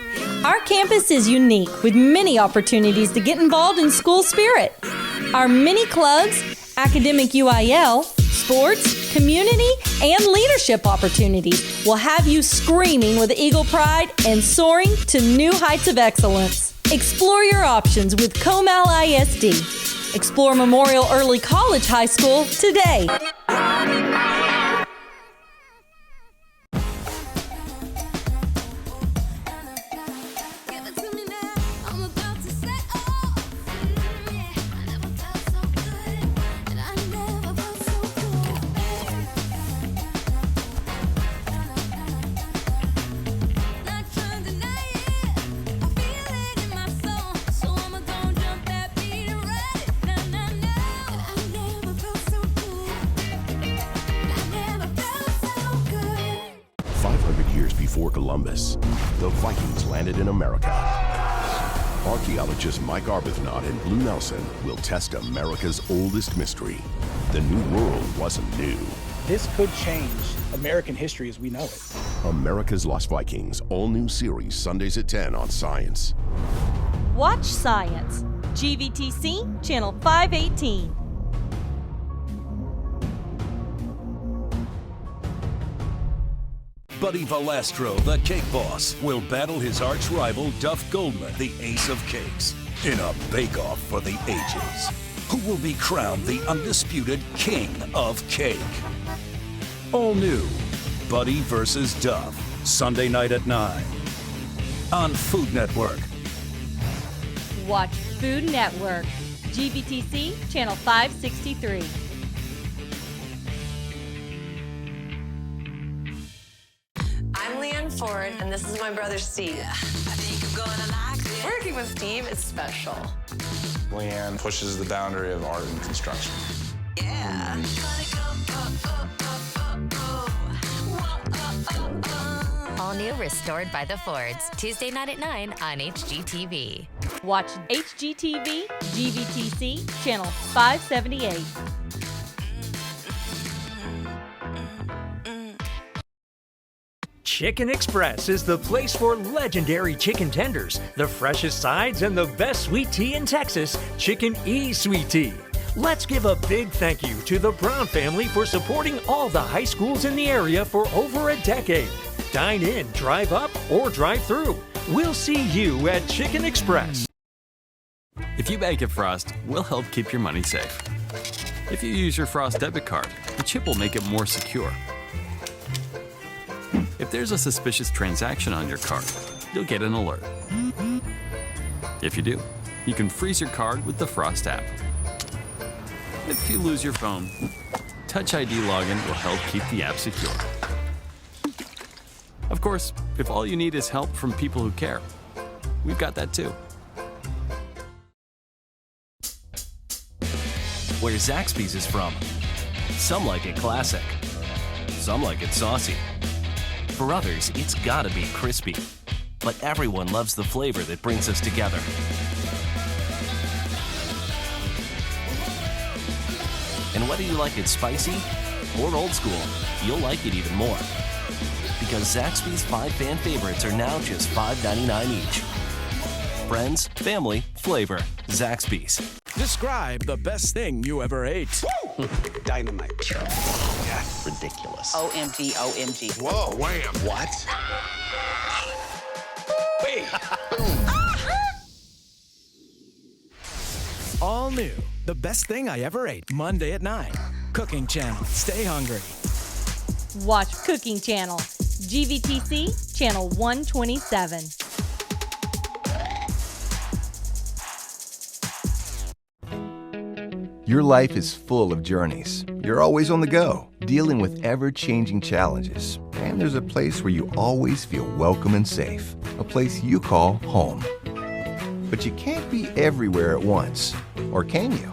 Our campus is unique with many opportunities to get involved in school spirit. Our many clubs, academic UIL, sports, community, and leadership opportunities will have you screaming with eagle pride and soaring to new heights of excellence. Explore your options with Comal ISD. Explore Memorial Early College High School today. Before Columbus, the Vikings landed in America. Archaeologist Mike Arbuthnot and Blue Nelson will test America's oldest mystery. The New World wasn't new. This could change American history as we know it. America's Lost Vikings, all new series, Sundays at 10 on Science. Watch Science. GVTC, Channel 518. Buddy Valastro, the cake boss, will battle his arch rival Duff Goldman, the ace of cakes, in a bake-off for the ages. Who will be crowned the undisputed king of cake? All new, Buddy versus Duff, Sunday night at 9 on Food Network. Watch Food Network. GVTC, Channel 563. I'm Leanne Ford, and this is my brother Steve. I think I'm gonna like it. Working with Steve is special. Leanne pushes the boundary of art and construction. Yeah. All new Restored by the Fords, Tuesday night at 9 on HGTV. Watch HGTV, GVTC, Channel 578. Chicken Express is the place for legendary chicken tenders, the freshest sides, and the best sweet tea in Texas, Chicken E Sweet Tea. Let's give a big thank you to the Brown family for supporting all the high schools in the area for over a decade. Dine in, drive up, or drive through. We'll see you at Chicken Express. If you bank at Frost, we'll help keep your money safe. If you use your Frost debit card, the chip will make it more secure. If there's a suspicious transaction on your card, you'll get an alert. If you do, you can freeze your card with the Frost app. If you lose your phone, Touch ID login will help keep the app secure. Of course, if all you need is help from people who care, we've got that too. Where Zaxby's is from. Some like it classic. Some like it saucy. For others, it's gotta be crispy. But everyone loves the flavor that brings us together. And whether you like it spicy or old school, you'll like it even more. Because Zaxby's 5 fan favorites are now just $5.99 each. Friends, family, flavor. Zaxby's. Describe the best thing you ever ate. Dynamite. Yeah, ridiculous. OMG, OMG. Whoa, wham. What? Wait. All new. The best thing I ever ate. Monday at 9. Cooking Channel. Stay hungry. Watch Cooking Channel. GVTC, Channel 127. Your life is full of journeys. You're always on the go, dealing with ever-changing challenges. And there's a place where you always feel welcome and safe. A place you call home. But you can't be everywhere at once. Or can you?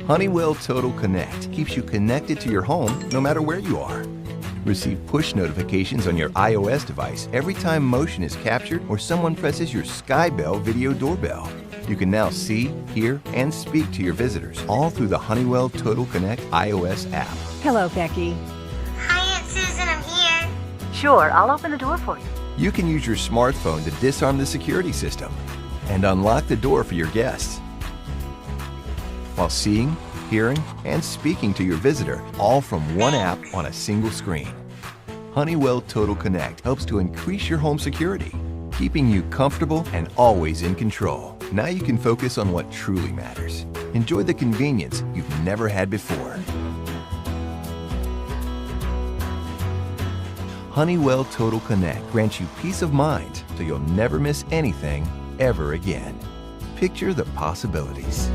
Honeywell Total Connect keeps you connected to your home no matter where you are. Receive push notifications on your iOS device every time motion is captured or someone presses your Skybell video doorbell. You can now see, hear, and speak to your visitors all through the Honeywell Total Connect iOS app. Hello, Becky. Hi, Aunt Susan, I'm here. Sure, I'll open the door for you. You can use your smartphone to disarm the security system and unlock the door for your guests, while seeing, hearing, and speaking to your visitor, all from one app on a single screen. Honeywell Total Connect helps to increase your home security, keeping you comfortable and always in control. Now you can focus on what truly matters. Enjoy the convenience you've never had before. Honeywell Total Connect grants you peace of mind so you'll never miss anything ever again. Picture the possibilities.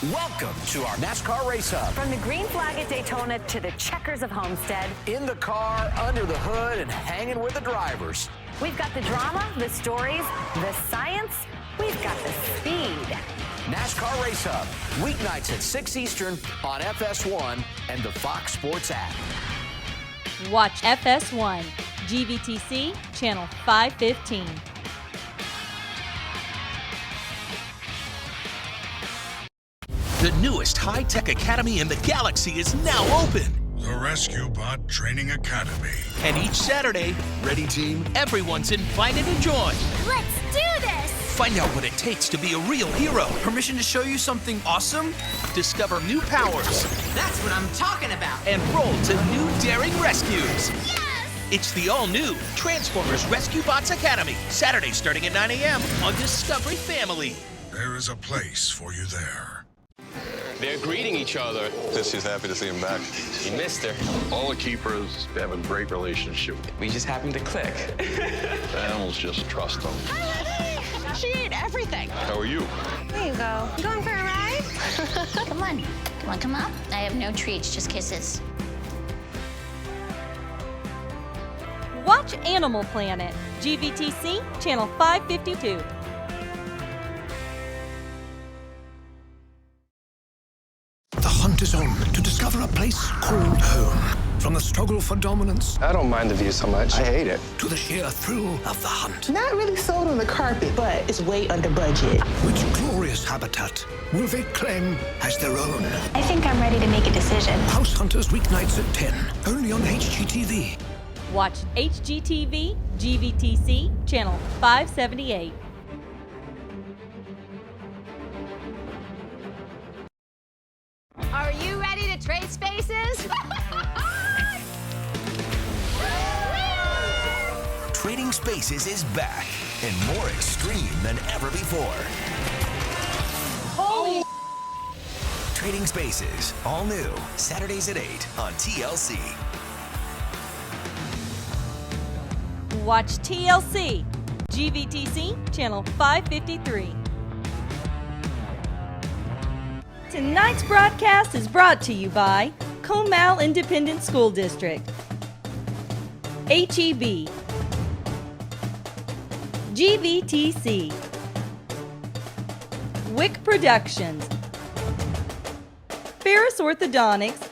Welcome to our NASCAR Race Hub. From the green flag at Daytona to the checkers of Homestead. In the car, under the hood, and hanging with the drivers. We've got the drama, the stories, the science. We've got the speed. NASCAR Race Hub, weeknights at 6 Eastern on FS1 and the Fox Sports app. Watch FS1, GVTC, channel 515. The newest high-tech academy in the galaxy is now open. The Rescue Bot Training Academy. And each Saturday, ready team, everyone's invited to join. Let's do this! Find out what it takes to be a real hero. Permission to show you something awesome? Discover new powers. That's what I'm talking about. And roll to new daring rescues. Yes! It's the all-new Transformers Rescue Bots Academy. Saturday starting at 9 a.m. on Discovery Family. There is a place for you there. They're greeting each other. She's happy to see him back. He missed her. All the keepers have a great relationship. We just happened to click. Animals just trust them. She ate everything. How are you? There you go. You going for a ride? Come on. Come on, come up. I have no treats, just kisses. Watch Animal Planet, GVTC, channel 552. The hunt is on to discover a place called home. From the struggle for dominance. I don't mind the view so much. I hate it. To the sheer thrill of the hunt. Not really sold on the carpet, but it's way under budget. Which glorious habitat will they claim as their own? I think I'm ready to make a decision. House Hunters weeknights at 10, only on HGTV. Watch HGTV, GVTC, channel 578. Are you ready to trade spaces? Trading Spaces is back and more extreme than ever before. Holy! Trading Spaces, all new, Saturdays at 8 on TLC. Watch TLC, GVTC, channel 553. Tonight's broadcast is brought to you by Comal Independent School District, HEB, GVTC, Wick Productions, Ferris Orthodontics,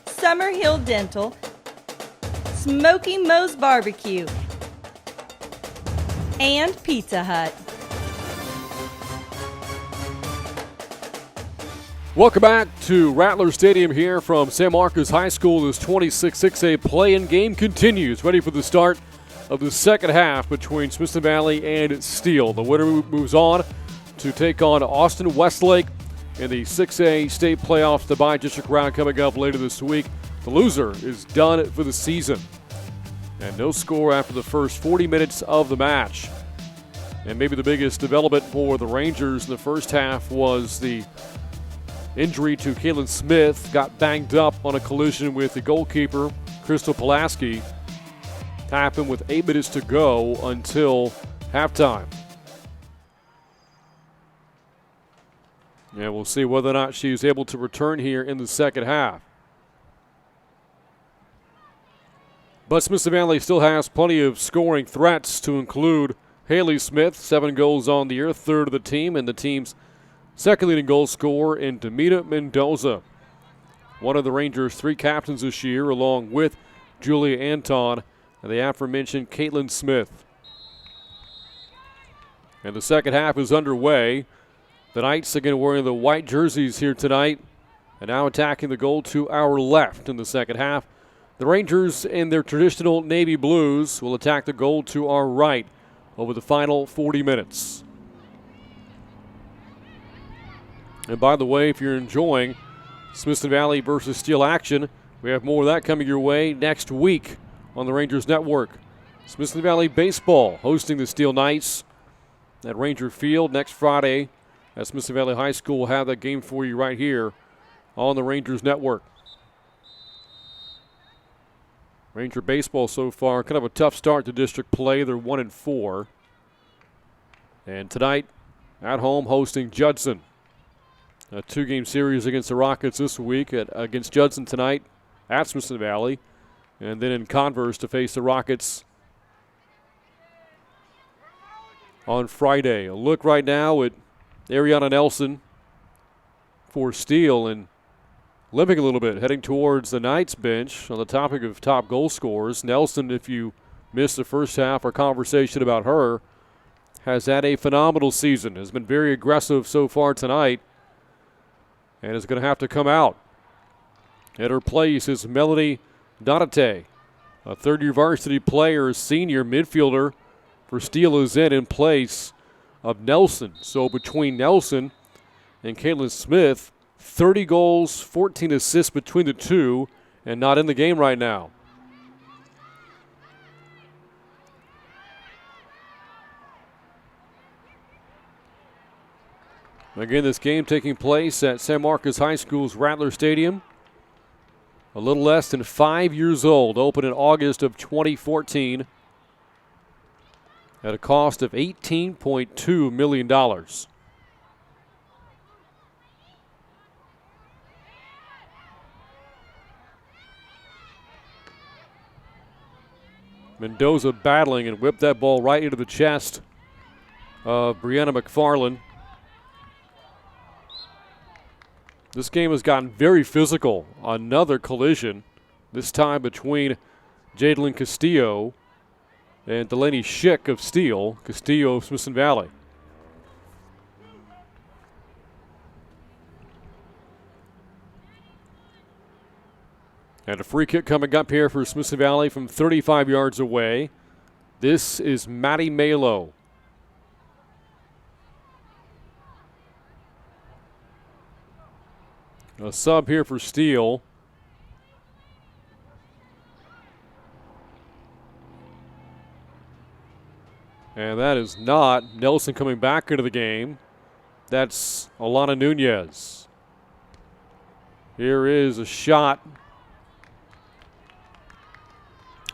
Summerhill Dental, Smoky Moe's Barbecue, and Pizza Hut. Welcome back to Rattler Stadium here from San Marcos High School. This 26-6A play-in game continues, ready for the start of the second half between Smithson Valley and Steele. The winner moves on to take on Austin Westlake in the 6A state playoffs, the bi-district round coming up later this week. The loser is done for the season. And no score after the first 40 minutes of the match. And maybe the biggest development for the Rangers in the first half was the injury to Kaylin Smith. Got banged up on a collision with the goalkeeper, Crystal Pulaski. Happened with 8 minutes to go until halftime. And we'll see whether or not she's able to return here in the second half. But Smithson Valley still has plenty of scoring threats, to include Haley Smith, 7 goals on the year, third of the team, and the team's second leading goal scorer in Demita Mendoza. One of the Rangers' 3 captains this year, along with Julia Anton and the aforementioned Caitlin Smith. And the second half is underway. The Knights again wearing the white jerseys here tonight, and now attacking the goal to our left in the second half. The Rangers in their traditional navy blues will attack the goal to our right over the final 40 minutes. And by the way, if you're enjoying Smithson Valley versus Steele action, we have more of that coming your way next week on the Rangers Network. Smithson Valley Baseball hosting the Steele Knights at Ranger Field next Friday. At Smithson Valley High School, will have that game for you right here on the Rangers Network. Ranger Baseball so far, kind of a tough start to district play. They're 1-4. And tonight, at home, hosting Judson. A 2-game series against the Rockets this week, against Judson tonight at Smithson Valley. And then in Converse to face the Rockets on Friday. A look right now at Ariana Nelson for Steele, and limping a little bit, heading towards the Knights bench. On the topic of top goal scorers, Nelson, if you missed the first half, our conversation about her, has had a phenomenal season, has been very aggressive so far tonight, and is going to have to come out. At her place is Melody Donate, a third-year varsity player, senior midfielder for Steele, is in place of Nelson. So between Nelson and Caitlin Smith, 30 goals, 14 assists between the two, and not in the game right now. Again, this game taking place at San Marcos High School's Rattler Stadium. A little less than 5 years old, opened in August of 2014 at a cost of $18.2 million. Mendoza battling and whipped that ball right into the chest of Brianna McFarland. This game has gotten very physical. Another collision, this time between Jadelyn Castillo and Delaney Schick of Steele, Castillo of Smithson Valley. And a free kick coming up here for Smithson Valley from 35 yards away. This is Maddie Malo. A sub here for Steele. And that is not Nelson coming back into the game. That's Alana Nunez. Here is a shot.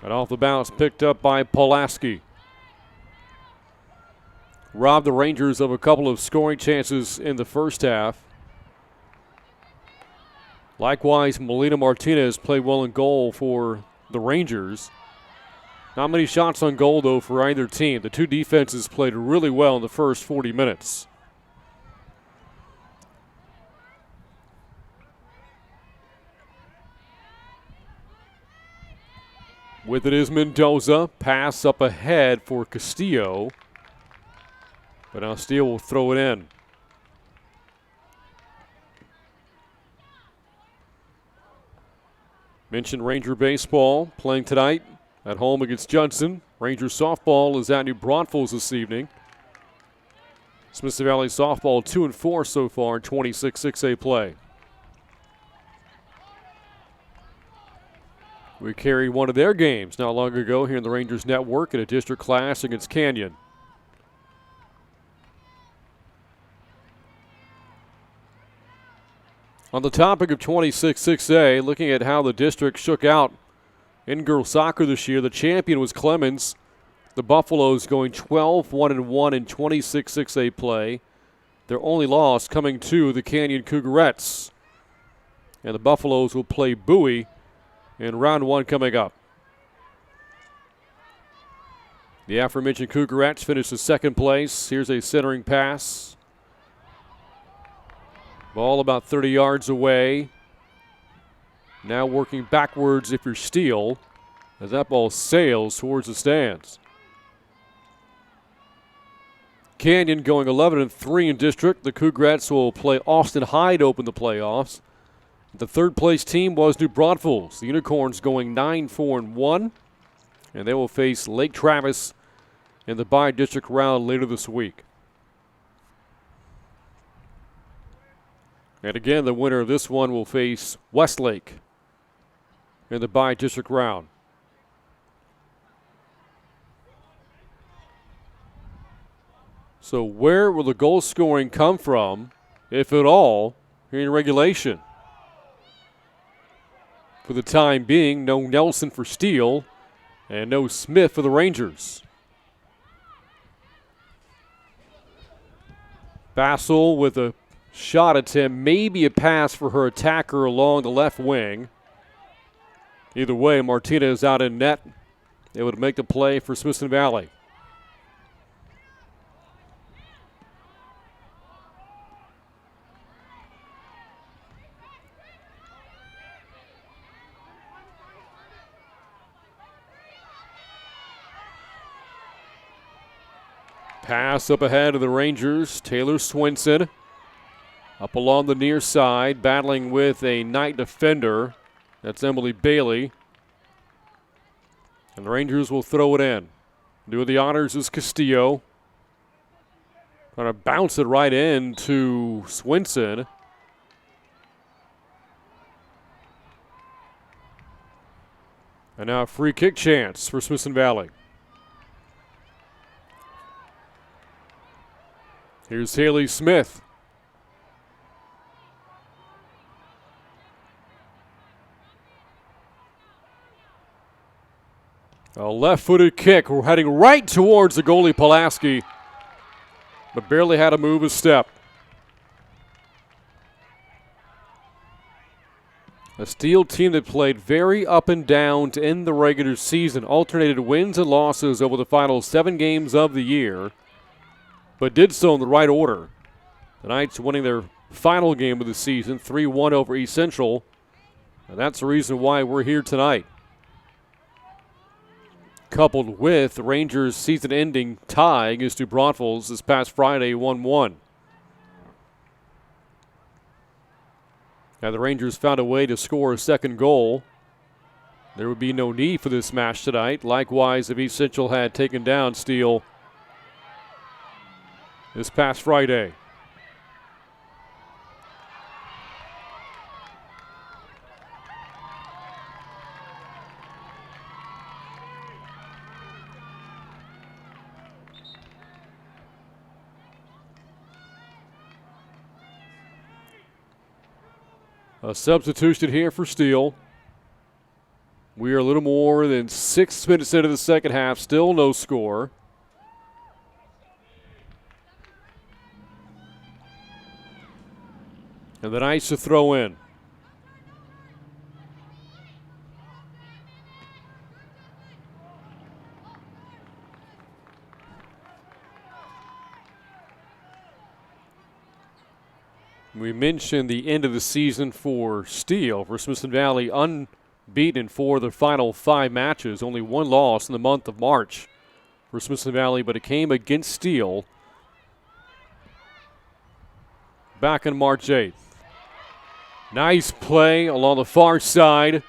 And off the bounce, picked up by Pulaski. Robbed the Rangers of a couple of scoring chances in the first half. Likewise, Melina Martinez played well in goal for the Rangers. Not many shots on goal, though, for either team. The two defenses played really well in the first 40 minutes. With it is Mendoza. Pass up ahead for Castillo. But now Steele will throw it in. Mentioned Ranger Baseball playing tonight at home against Judson. Ranger Softball is at New Braunfels this evening. Smithson Valley Softball 2-4 so far in 26-6A play. We carried one of their games not long ago here in the Rangers Network in a district clash against Canyon. On the topic of 26-6A, looking at how the district shook out in girls soccer this year, the champion was Clemens. The Buffaloes going 12-1-1 in 26-6A play. Their only loss coming to the Canyon Cougarettes. And the Buffaloes will play Bowie in round one coming up. The aforementioned Cougarettes finished in second place. Here's a centering pass. Ball about 30 yards away. Now working backwards if you're Steele, as that ball sails towards the stands. Canyon going 11-3 in district. The Cougars will play Austin High to open the playoffs. The third place team was New Braunfels. The Unicorns going 9-4-1, and they will face Lake Travis in the bi-district round later this week. And again, the winner of this one will face Westlake in the bi-district round. So where will the goal scoring come from, if at all, here in regulation? For the time being, no Nelson for Steele and no Smith for the Rangers. Bassel with a shot attempt, maybe a pass for her attacker along the left wing. Either way, Martinez out in net. They would make the play for Smithson Valley. Pass up ahead of the Rangers. Taylor Swinson up along the near side, battling with a Knight defender. That's Emily Bailey. And the Rangers will throw it in. Doing the honors is Castillo. Trying to bounce it right in to Swinson. And now a free kick chance for Smithson Valley. Here's Haley Smith. A left-footed kick. We're heading right towards the goalie, Pulaski, but barely had to move a step. A Steele team that played very up and down to end the regular season, alternated wins and losses over the final 7 games of the year, but did so in the right order. The Knights winning their final game of the season, 3-1 over East Central, and that's the reason why we're here tonight. Coupled with the Rangers' season-ending tie against New Braunfels this past Friday, 1-1. Now the Rangers found a way to score a second goal. There would be no need for this match tonight. Likewise, if East Central had taken down Steele this past Friday. A substitution here for Steele. We are a little more than 6 minutes into the second half. Still no score. And the Knights to throw in. We mentioned the end of the season for Steele, for Smithson Valley, unbeaten for the final 5 matches. Only 1 loss in the month of March for Smithson Valley, but it came against Steele back on March 8th. Nice play along the far side,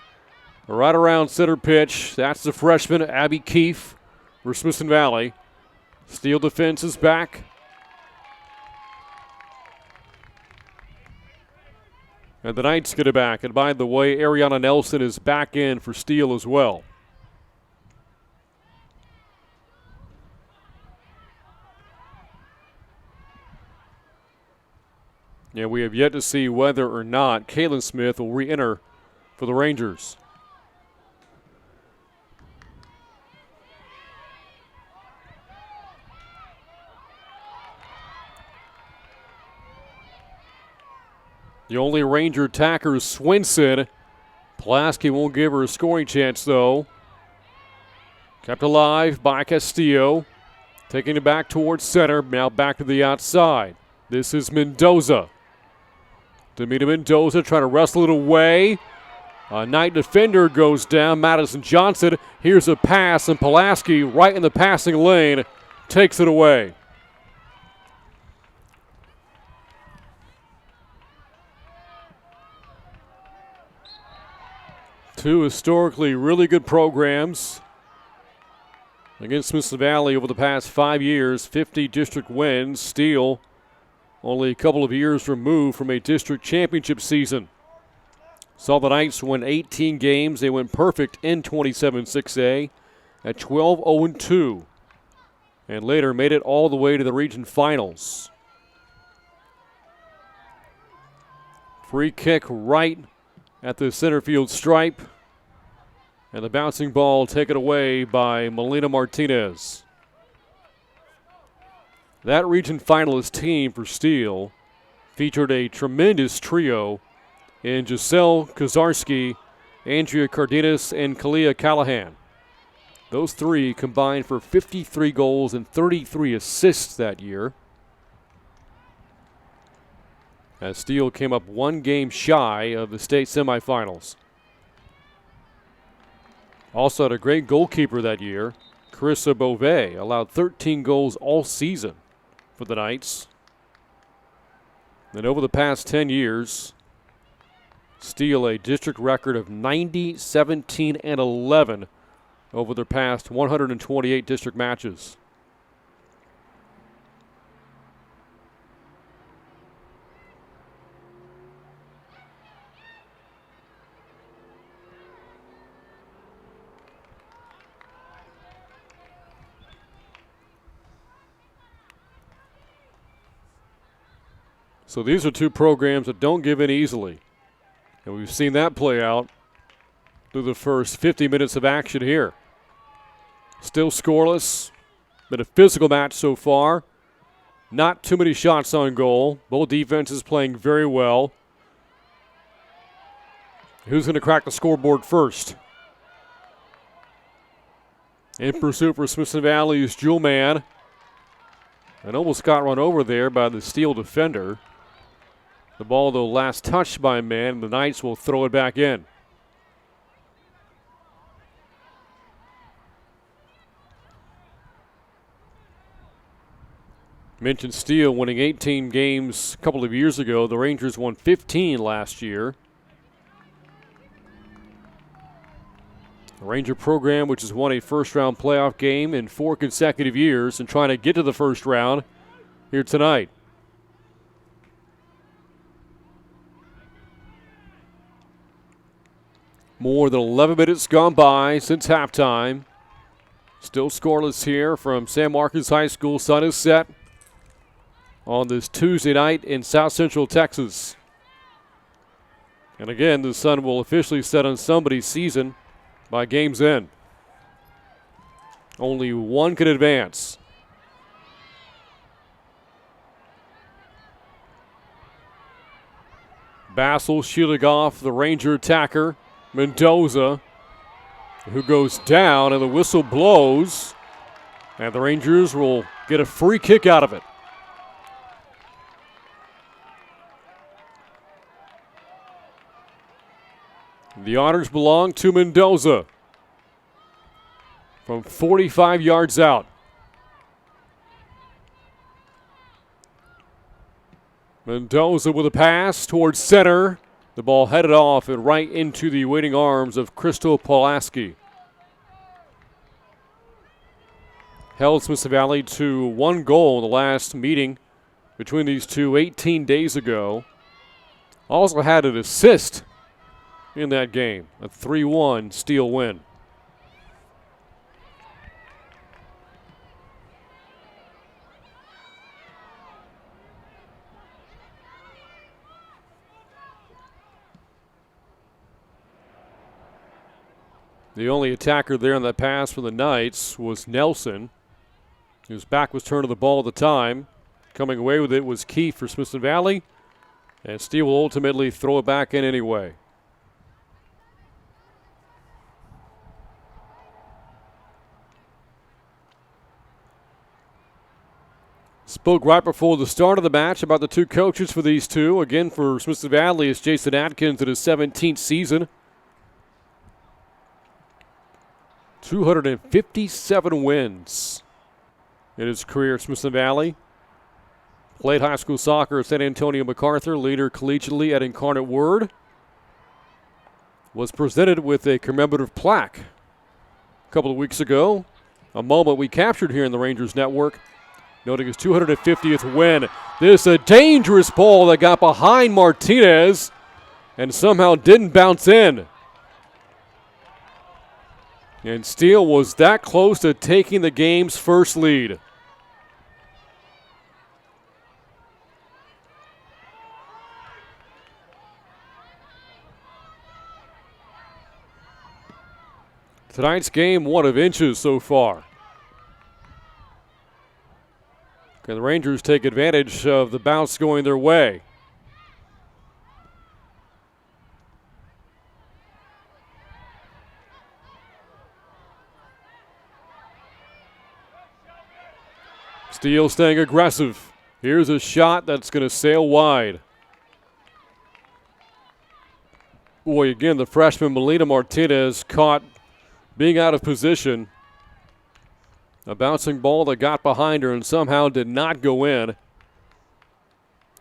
right around center pitch. That's the freshman, Abby Keefe, for Smithson Valley. Steele defense is back. And the Knights get it back. And by the way, Ariana Nelson is back in for Steele as well. Yeah, we have yet to see whether or not Kaylin Smith will re-enter for the Rangers. The only Ranger attacker is Swinson. Pulaski won't give her a scoring chance, though. Kept alive by Castillo. Taking it back towards center, now back to the outside. This is Mendoza. Demita Mendoza trying to wrestle it away. A Knight defender goes down, Madison Johnson. Here's a pass, and Pulaski right in the passing lane takes it away. Two historically really good programs against Smithson Valley over the past 5 years, 50 district wins. Steele only a couple of years removed from a district championship season. Saw the Knights win 18 games. They went perfect in 27-6A at 12-0-2 and later made it all the way to the region finals. Free kick right at the center field stripe, and the bouncing ball taken away by Melina Martinez. That region finalist team for Steele featured a tremendous trio in Giselle Kozarski, Andrea Cardenas, and Kalia Callahan. Those three combined for 53 goals and 33 assists that year, as Steele came up one game shy of the state semifinals. Also had a great goalkeeper that year. Carissa Beauvais allowed 13 goals all season for the Knights. And over the past 10 years, Steele a district record of 90, 17, and 11 over their past 128 district matches. So these are two programs that don't give in easily. And we've seen that play out through the first 50 minutes of action here. Still scoreless. Been a physical match so far. Not too many shots on goal. Both defenses playing very well. Who's going to crack the scoreboard first? In pursuit for Smithson Valley is Jewel Man. And almost got run over there by the Steele defender. The ball, though, last touched by man, and the Knights will throw it back in. Mentioned Steele winning 18 games a couple of years ago. The Rangers won 15 last year. The Ranger program, which has won a first-round playoff game in 4 consecutive years and trying to get to the first round here tonight. More than 11 minutes gone by since halftime. Still scoreless here from San Marcos High School. Sun is set on this Tuesday night in South Central Texas. And again, the sun will officially set on somebody's season by game's end. Only one can advance. Bassel shielding off the Ranger attacker, Mendoza, who goes down, and the whistle blows, and the Rangers will get a free kick out of it. The honors belong to Mendoza from 45 yards out. Mendoza with a pass towards center. The ball headed off and right into the waiting arms of Crystal Pulaski. Held Smithson Valley to 1 goal in the last meeting between these two 18 days ago. Also had an assist in that game, a 3-1 Steele win. The only attacker there on that pass for the Knights was Nelson, whose back was turned to the ball at the time. Coming away with it was Keefe for Smithson Valley, and Steele will ultimately throw it back in anyway. Spoke right before the start of the match about the two coaches for these two. Again, for Smithson Valley is Jason Atkins in his 17th season. 257 wins in his career at Smithson Valley. Played high school soccer at San Antonio MacArthur, later collegiately at Incarnate Word. was presented with a commemorative plaque a couple of weeks ago, a moment we captured here in the Rangers Network, noting his 250th win. This is a dangerous ball that got behind Martinez and somehow didn't bounce in. And Steele was that close to taking the game's first lead. Tonight's game, one of inches so far. Can the Rangers take advantage of the bounce going their way? Steele staying aggressive. Here's a shot that's going to sail wide. Boy, again, the freshman Melina Martinez caught being out of position. A bouncing ball that got behind her and somehow did not go in.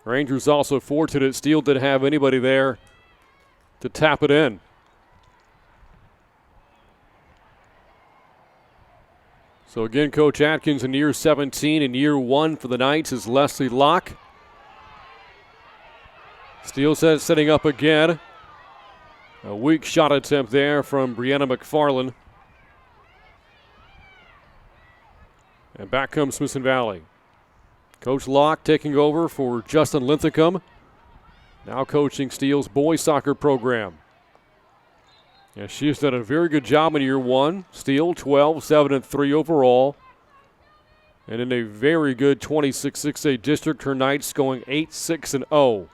Rangers also fortunate Steele didn't have anybody there to tap it in. So again, Coach Atkins in year 17 and year 1 for the Knights is Leslie Locke. Steele says setting up again. A weak shot attempt there from Brianna McFarland. And back comes Smithson Valley. Coach Locke taking over for Justin Linthicum, now coaching Steele's boys soccer program. Yeah, she has done a very good job in year 1. Steele 12-7-3 overall. And in a very good 26-6A district, her Knights going 8-6-0.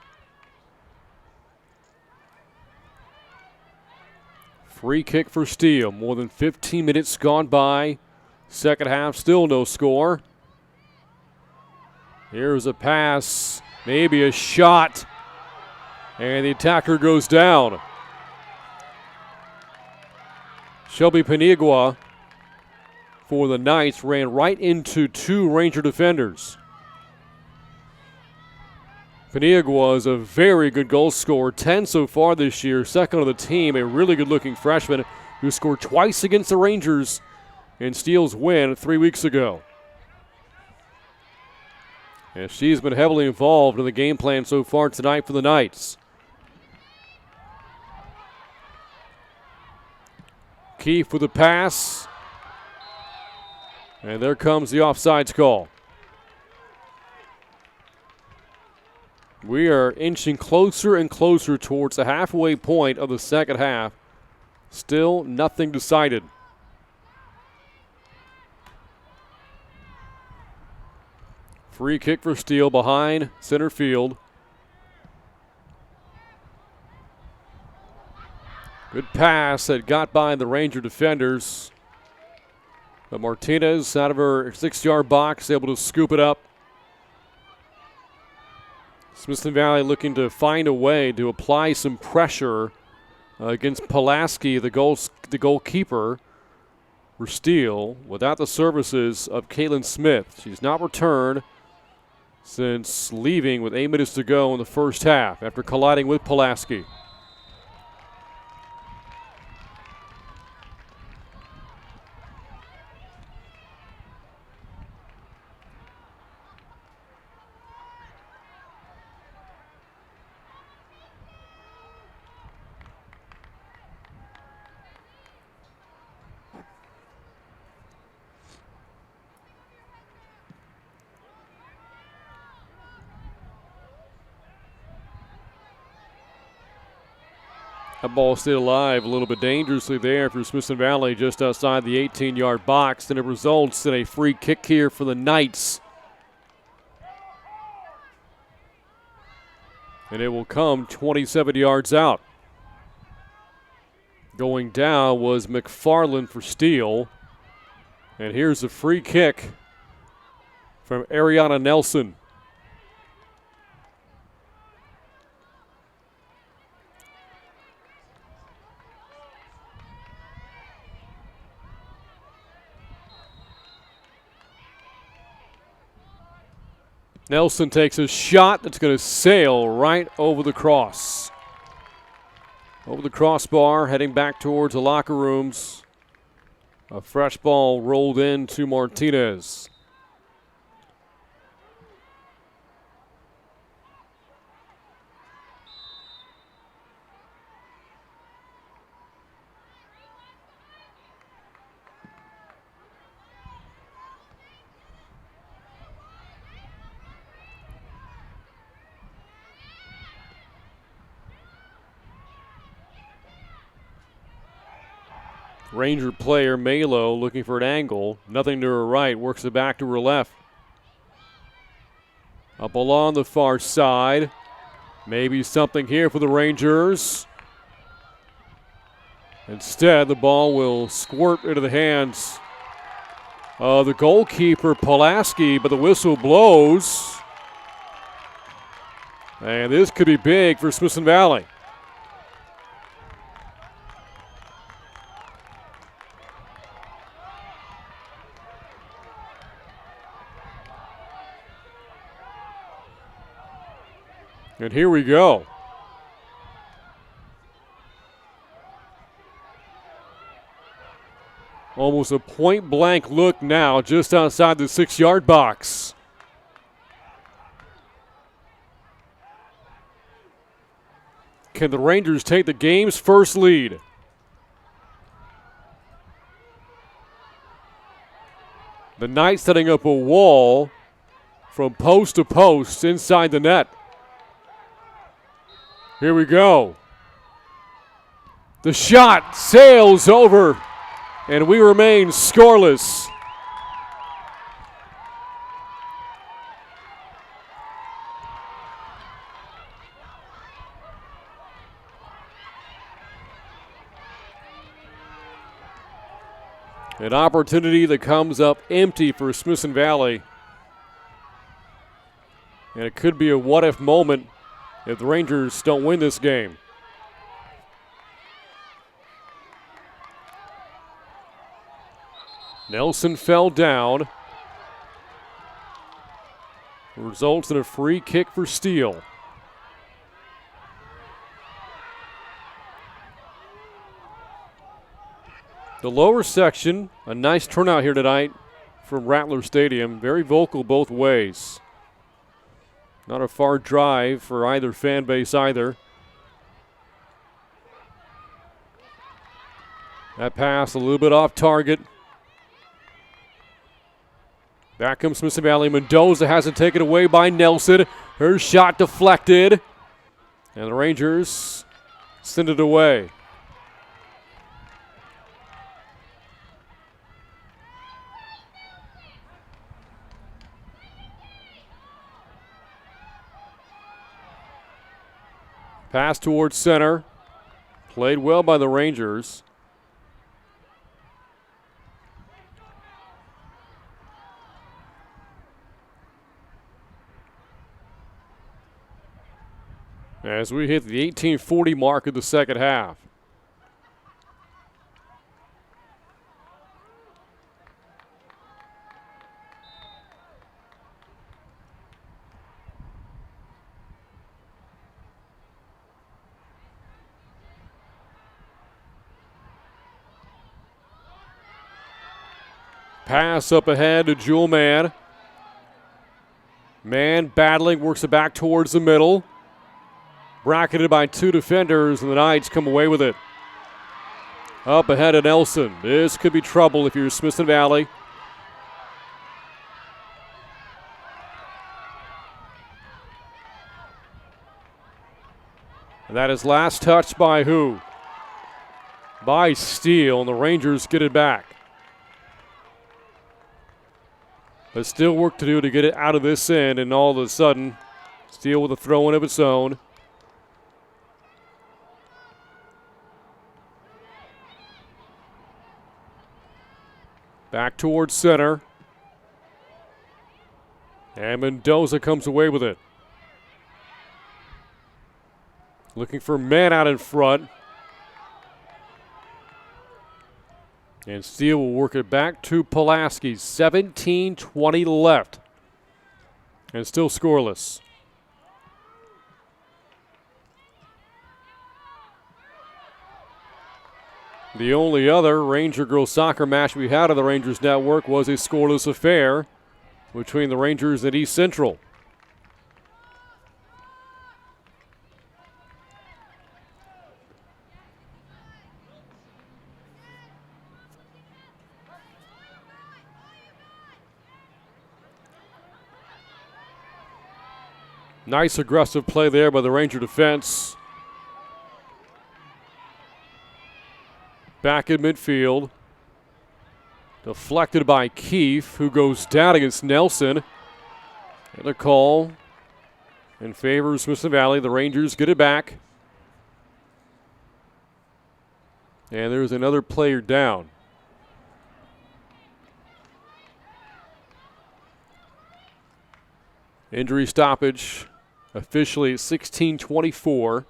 Free kick for Steele. More than 15 minutes gone by. Second half, still no score. Here's a pass, maybe a shot, and the attacker goes down. Shelby Paniagua for the Knights ran right into 2 Ranger defenders. Paniagua is a very good goal scorer, 10 so far this year, second on the team, a really good-looking freshman who scored twice against the Rangers in Steele's win 3 weeks ago. And she's been heavily involved in the game plan so far tonight for the Knights. Keefe with the pass. And there comes the offsides call. We are inching closer and closer towards the halfway point of the second half. Still nothing decided. Free kick for Steele behind center field. Good pass that got by the Ranger defenders. But Martinez out of her 6-yard box, able to scoop it up. Smithson Valley looking to find a way to apply some pressure against Pulaski, the goalkeeper for Steele, without the services of Caitlin Smith. She's not returned since leaving with 8 minutes to go in the first half after colliding with Pulaski. That ball stayed alive a little bit dangerously there for Smithson Valley just outside the 18-yard box, and it results in a free kick here for the Knights. And it will come 27 yards out. Going down was McFarland for Steele. And here's a free kick from Ariana Nelson. Nelson takes a shot that's going to sail right over the cross. Over the crossbar, heading back towards the locker rooms. A fresh ball rolled in to Martinez. Ranger player Malo looking for an angle. Nothing to her right. Works it back to her left. Up along the far side. Maybe something here for the Rangers. Instead, the ball will squirt into the hands of the goalkeeper, Pulaski, but the whistle blows. And this could be big for Smithson Valley. And here we go. Almost a point-blank look now just outside the 6-yard box. Can the Rangers take the game's first lead? The Knights setting up a wall from post to post inside the net. Here we go. The shot sails over, and we remain scoreless. An opportunity that comes up empty for Smithson Valley. And it could be a what-if moment if the Rangers don't win this game. Nelson fell down. Results in a free kick for Steele. The lower section, a nice turnout here tonight from Rattler Stadium. Very vocal both ways. Not a far drive for either fan base either. That pass a little bit off target. Back comes Smithson Valley. Mendoza has it taken away by Nelson. Her shot deflected. And the Rangers send it away. Pass towards center. Played well by the Rangers. As we hit the 18:40 mark of the second half. Pass up ahead to Jewel Mann. Mann battling, works it back towards the middle. Bracketed by two defenders, and the Knights come away with it. Up ahead of Nelson. This could be trouble if you're Smithson Valley. And that is last touched by who? By Steele, and the Rangers get it back. But still work to do to get it out of this end, and all of a sudden, Steele with a throw-in of its own. Back towards center. And Mendoza comes away with it. Looking for men out in front. And Steele will work it back to Pulaski. 17:20 left. And still scoreless. The only other Ranger girls soccer match we had on the Rangers Network was a scoreless affair between the Rangers and East Central. Nice aggressive play there by the Ranger defense. Back in midfield. Deflected by Keefe, who goes down against Nelson. And a call in favor of Smithson Valley. The Rangers get it back. And there's another player down. Injury stoppage officially at 16:24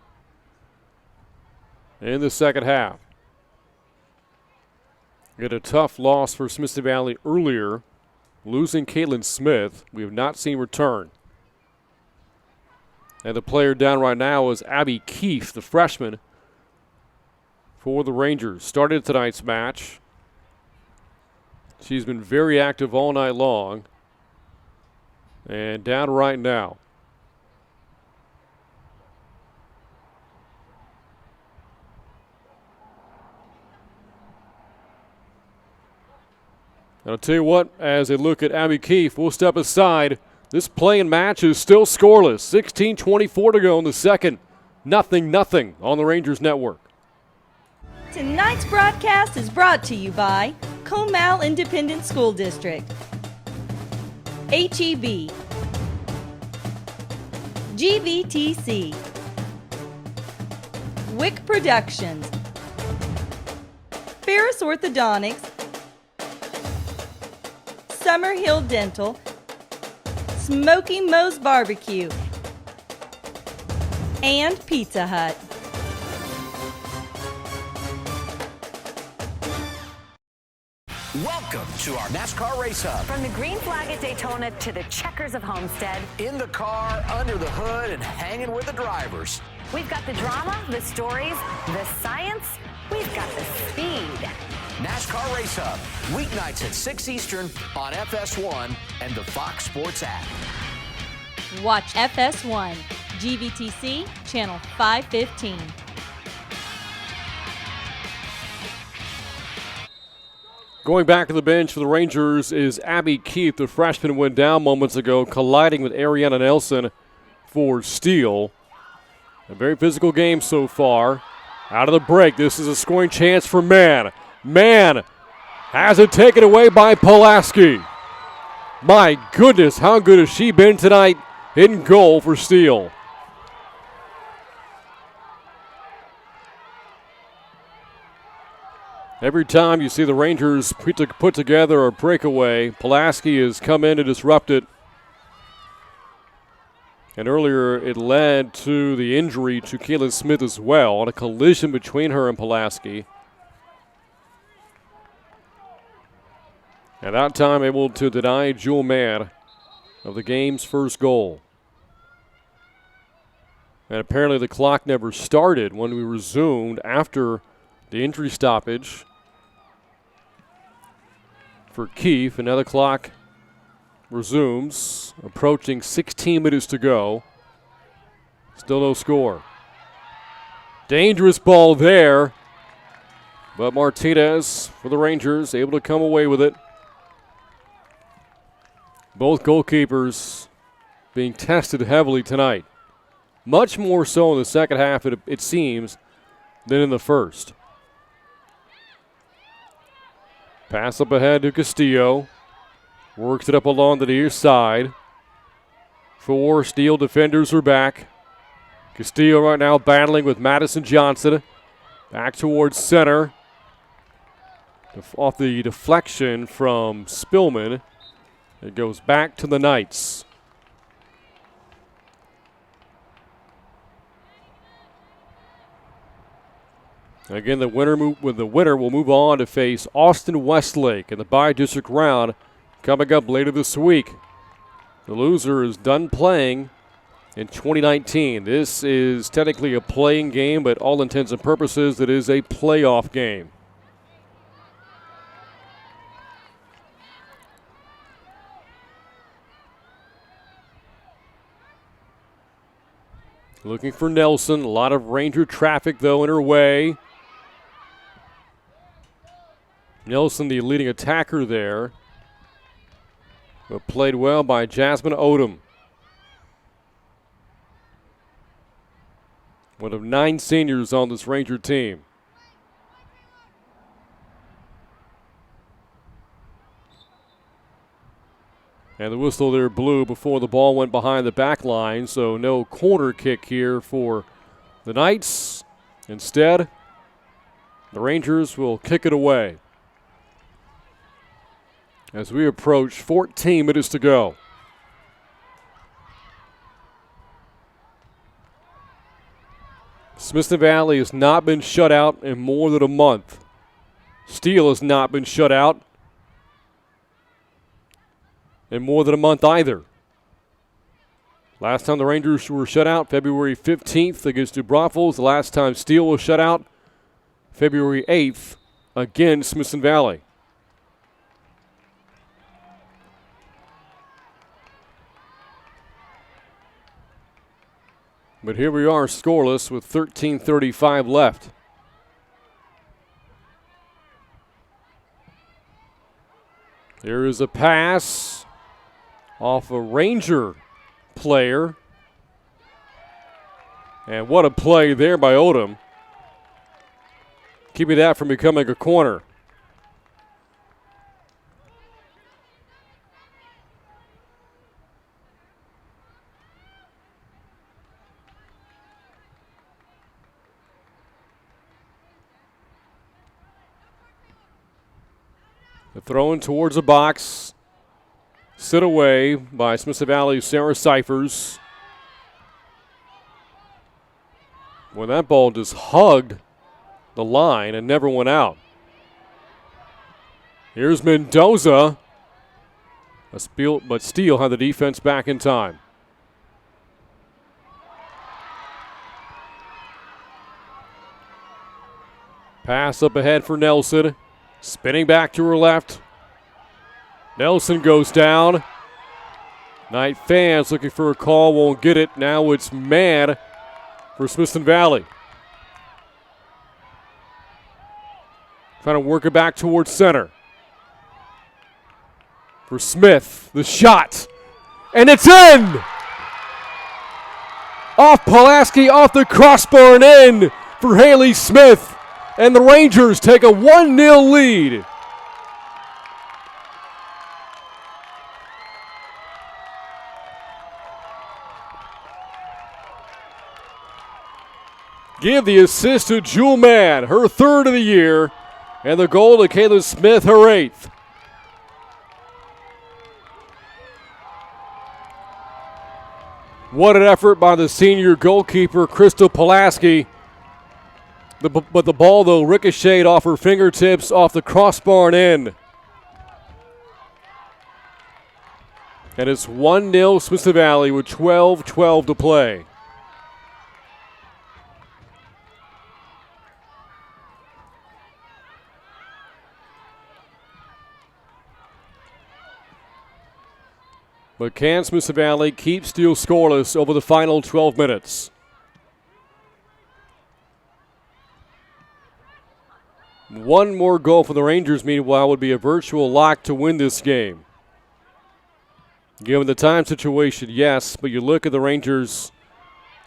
in the second half. Get a tough loss for Smithson Valley earlier, losing Caitlin Smith. We have not seen return. And the player down right now is Abby Keefe, the freshman for the Rangers. Started tonight's match. She's been very active all night long. And down right now. And I'll tell you what, as they look at Abby Keefe, we'll step aside. This playing match is still scoreless. 16:24 to go in the second. 0-0 on the Rangers Network. Tonight's broadcast is brought to you by Comal Independent School District, HEB, GVTC, Wick Productions, Ferris Orthodontics, Summerhill Dental, Smoky Moe's Barbecue, and Pizza Hut. Welcome to our NASCAR Race Hub. From the green flag at Daytona to the checkers of Homestead. In the car, under the hood, and hanging with the drivers. We've got the drama, the stories, the science. We've got the speed. NASCAR Race Hub, weeknights at 6 Eastern on FS1 and the Fox Sports app. Watch FS1, GVTC, channel 515. Going back to the bench for the Rangers is Abby Keefe. The freshman went down moments ago, colliding with Ariana Nelson for Steele. A very physical game so far. Out of the break, this is a scoring chance for Mann. Mann has it taken away by Pulaski. My goodness, how good has she been tonight in goal for Steele? Every time you see the Rangers put together a breakaway, Pulaski has come in to disrupt it. And earlier it led to the injury to Caitlin Smith as well, on a collision between her and Pulaski. And that time able to deny Jewel Mann of the game's first goal. And apparently the clock never started when we resumed after the injury stoppage for Keefe. And now the clock resumes, approaching 16 minutes to go. Still no score. Dangerous ball there, but Martinez for the Rangers able to come away with it. Both goalkeepers being tested heavily tonight. Much more so in the second half, it seems, than in the first. Pass up ahead to Castillo. Works it up along the near side. 4 Steele defenders are back. Castillo right now battling with Madison Johnson. Back towards center. Off the deflection from Spillman. It goes back to the Knights. Again, the winner will move on to face Austin Westlake in the bi-district round coming up later this week. The loser is done playing in 2019. This is technically a playing game, but all intents and purposes, it is a playoff game. Looking for Nelson. A lot of Ranger traffic, though, in her way. Nelson, the leading attacker there. But played well by Jasmine Odom. One of 9 seniors on this Ranger team. And the whistle there blew before the ball went behind the back line, so no corner kick here for the Knights. Instead, the Rangers will kick it away as we approach 14 minutes to go. Smithson Valley has not been shut out in more than a month. Steele has not been shut out in more than a month either. Last time the Rangers were shut out, February 15th against New Braunfels. The last time Steele was shut out, February 8th against Smithson Valley. But here we are scoreless with 13:35 left. There is a pass off a Ranger player. And what a play there by Odom. Keeping that from becoming a corner. The throw in towards the box. Sit away by Smithson Valley's Sarah Cyphers. Well, that ball just hugged the line and never went out. Here's Mendoza. But Steele had the defense back in time. Pass up ahead for Nelson. Spinning back to her left. Nelson goes down. Knight fans looking for a call, won't get it. Now it's man for Smithson Valley. Trying to work it back towards center. For Smith, the shot. And it's in! Off Pulaski, off the crossbar and in for Haley Smith. And the Rangers take a 1-0 lead. Give the assist to Jewel Mann, her 3rd of the year, and the goal to Kayla Smith, her 8th. What an effort by the senior goalkeeper, Crystal Pulaski. But the ball, though, ricocheted off her fingertips, off the crossbar and in. And it's 1-0 Smithson Valley with 12:12 to play. But can Smithson Valley keep Steele scoreless over the final 12 minutes? One more goal for the Rangers, meanwhile, would be a virtual lock to win this game. Given the time situation, yes, but you look at the Rangers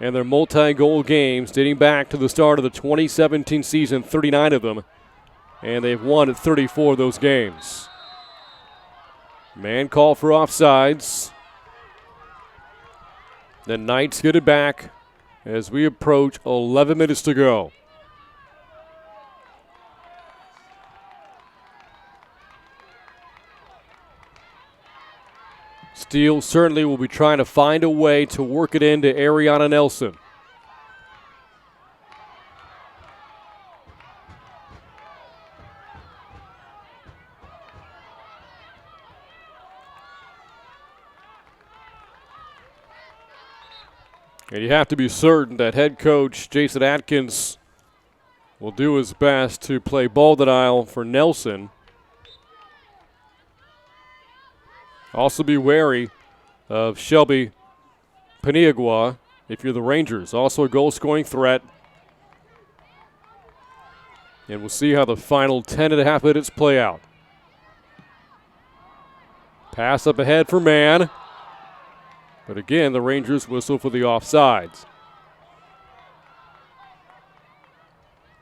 and their multi-goal games dating back to the start of the 2017 season, 39 of them, and they've won 34 of those games. Man call for offsides. The Knights get it back as we approach 11 minutes to go. Steele certainly will be trying to find a way to work it into Ariana Nelson. And you have to be certain that head coach Jason Atkins will do his best to play ball denial for Nelson. Also be wary of Shelby Paniagua if you're the Rangers. Also a goal-scoring threat. And we'll see how the final 10.5 minutes play out. Pass up ahead for Mann. But again, the Rangers whistle for the offsides.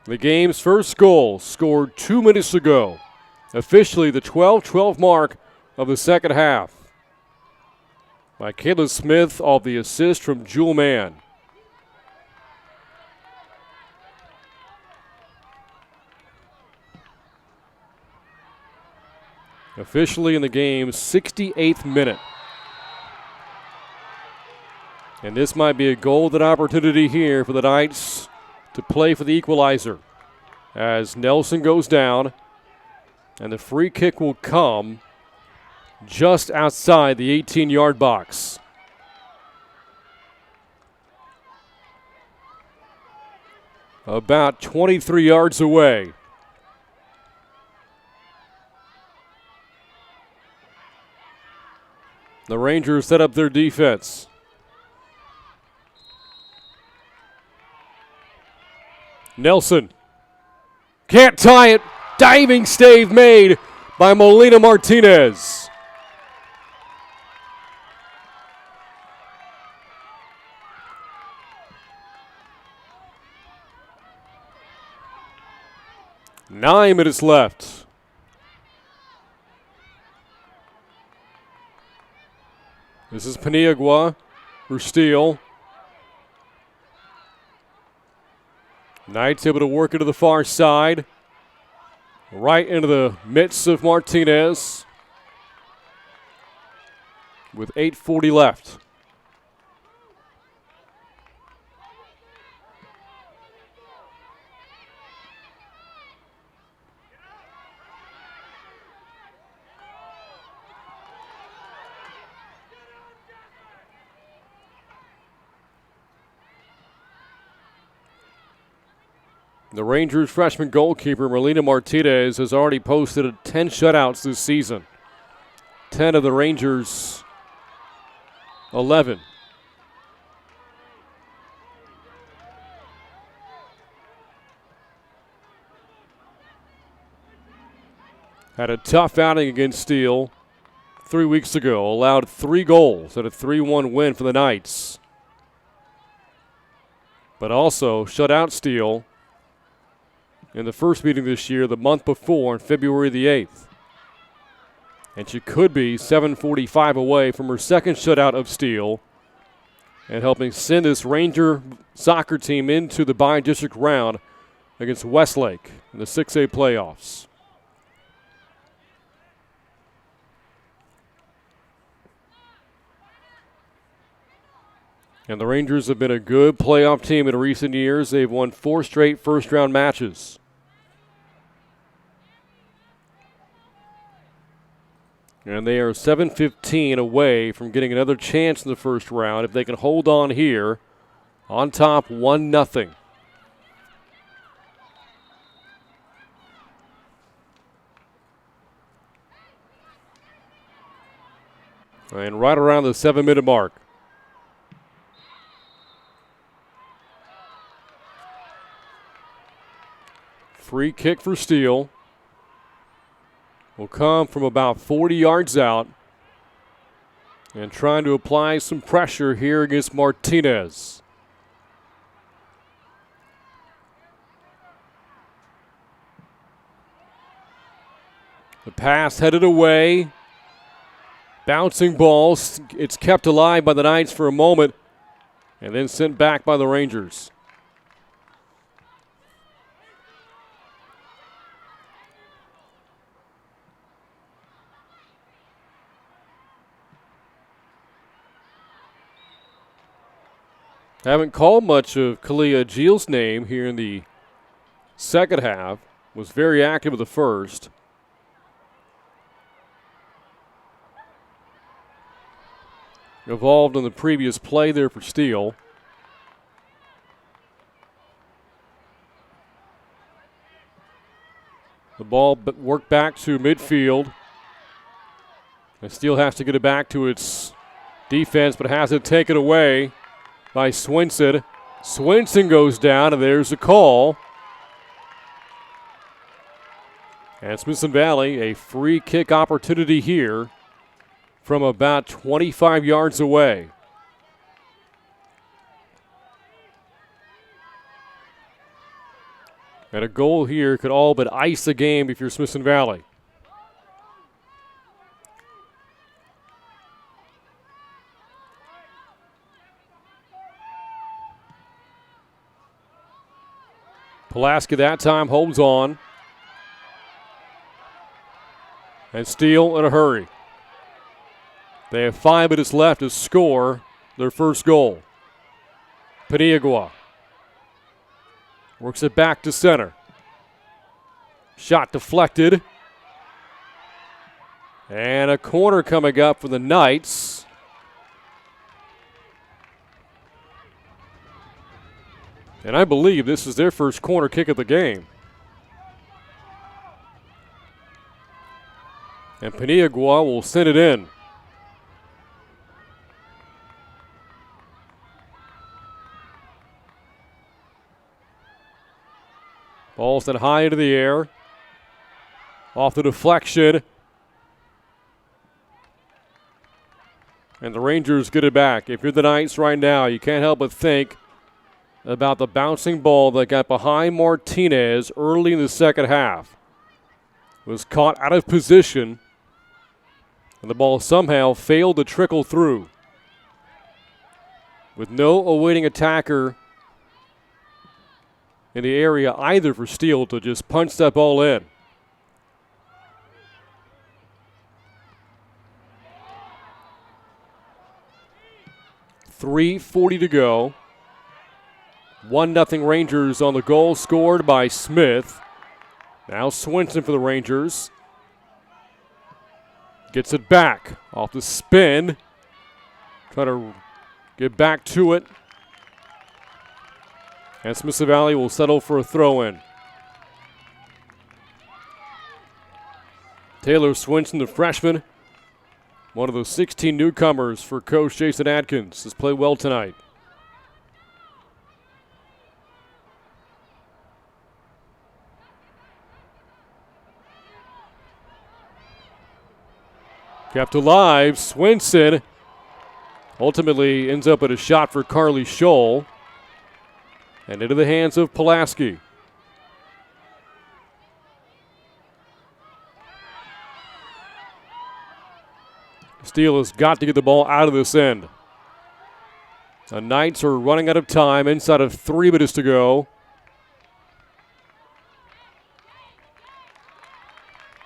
The game's first goal scored 2 minutes ago. Officially the 12-12 mark of the second half. By Kayla Smith off the assist from Jewel Mann. Officially in the game's 68th minute. And this might be a golden opportunity here for the Knights to play for the equalizer. As Nelson goes down, and the free kick will come just outside the 18-yard box. About 23 yards away. The Rangers set up their defense. Nelson can't tie it. Diving stave made by Molina Martinez. Nine minutes left. This is Paniagua for Steele. Knights able to work it to the far side. Right into the midst of Martinez. With 8:40 left. The Rangers freshman goalkeeper, Melina Martinez, has already posted 10 shutouts this season. 10 of the Rangers' 11. Had a tough outing against Steele 3 weeks ago. Allowed 3 goals at a 3-1 win for the Knights. But also shut out Steele in the first meeting this year, the month before, on February the 8th. And she could be 7:45 away from her second shutout of Steele and helping send this Ranger soccer team into the bi-district round against Westlake in the 6A playoffs. And the Rangers have been a good playoff team in recent years. They've won 4 straight first-round matches. And they are 7:15 away from getting another chance in the first round if they can hold on here on top 1-0. And right around the 7-minute mark. Free kick for Steele. Will come from about 40 yards out and trying to apply some pressure here against Martinez. The pass headed away. Bouncing balls. It's kept alive by the Knights for a moment and then sent back by the Rangers. Haven't called much of Kalia Gilles' name here in the second half. Was very active in the first. Involved in the previous play there for Steele. The ball worked back to midfield. And Steele has to get it back to its defense, but has it taken away by Swinson. Swinson goes down, and there's a call. And Smithson Valley, a free kick opportunity here from about 25 yards away. And a goal here could all but ice the game if you're Smithson Valley. Pulaski that time holds on. And Steele in a hurry. They have 5 minutes left to score their first goal. Paniagua works it back to center. Shot deflected. And a corner coming up for the Knights. And I believe this is their first corner kick of the game. And Paniagua will send it in. Ball sent high into the air. Off the deflection. And the Rangers get it back. If you're the Knights right now, you can't help but think about the bouncing ball that got behind Martinez early in the second half. Was caught out of position, and the ball somehow failed to trickle through. With no awaiting attacker in the area either for Steele to just punch that ball in. .340 to go. 1-0 Rangers on the goal scored by Smith. Now Swinson for the Rangers. Gets it back off the spin. Try to get back to it. And Smithson Valley will settle for a throw-in. Taylor Swinson, the freshman, one of those 16 newcomers for Coach Jason Adkins, has played well tonight. Kept alive, Swinson ultimately ends up at a shot for Carly Scholl. And into the hands of Pulaski. Steele has got to get the ball out of this end. The Knights are running out of time, inside of 3 minutes to go.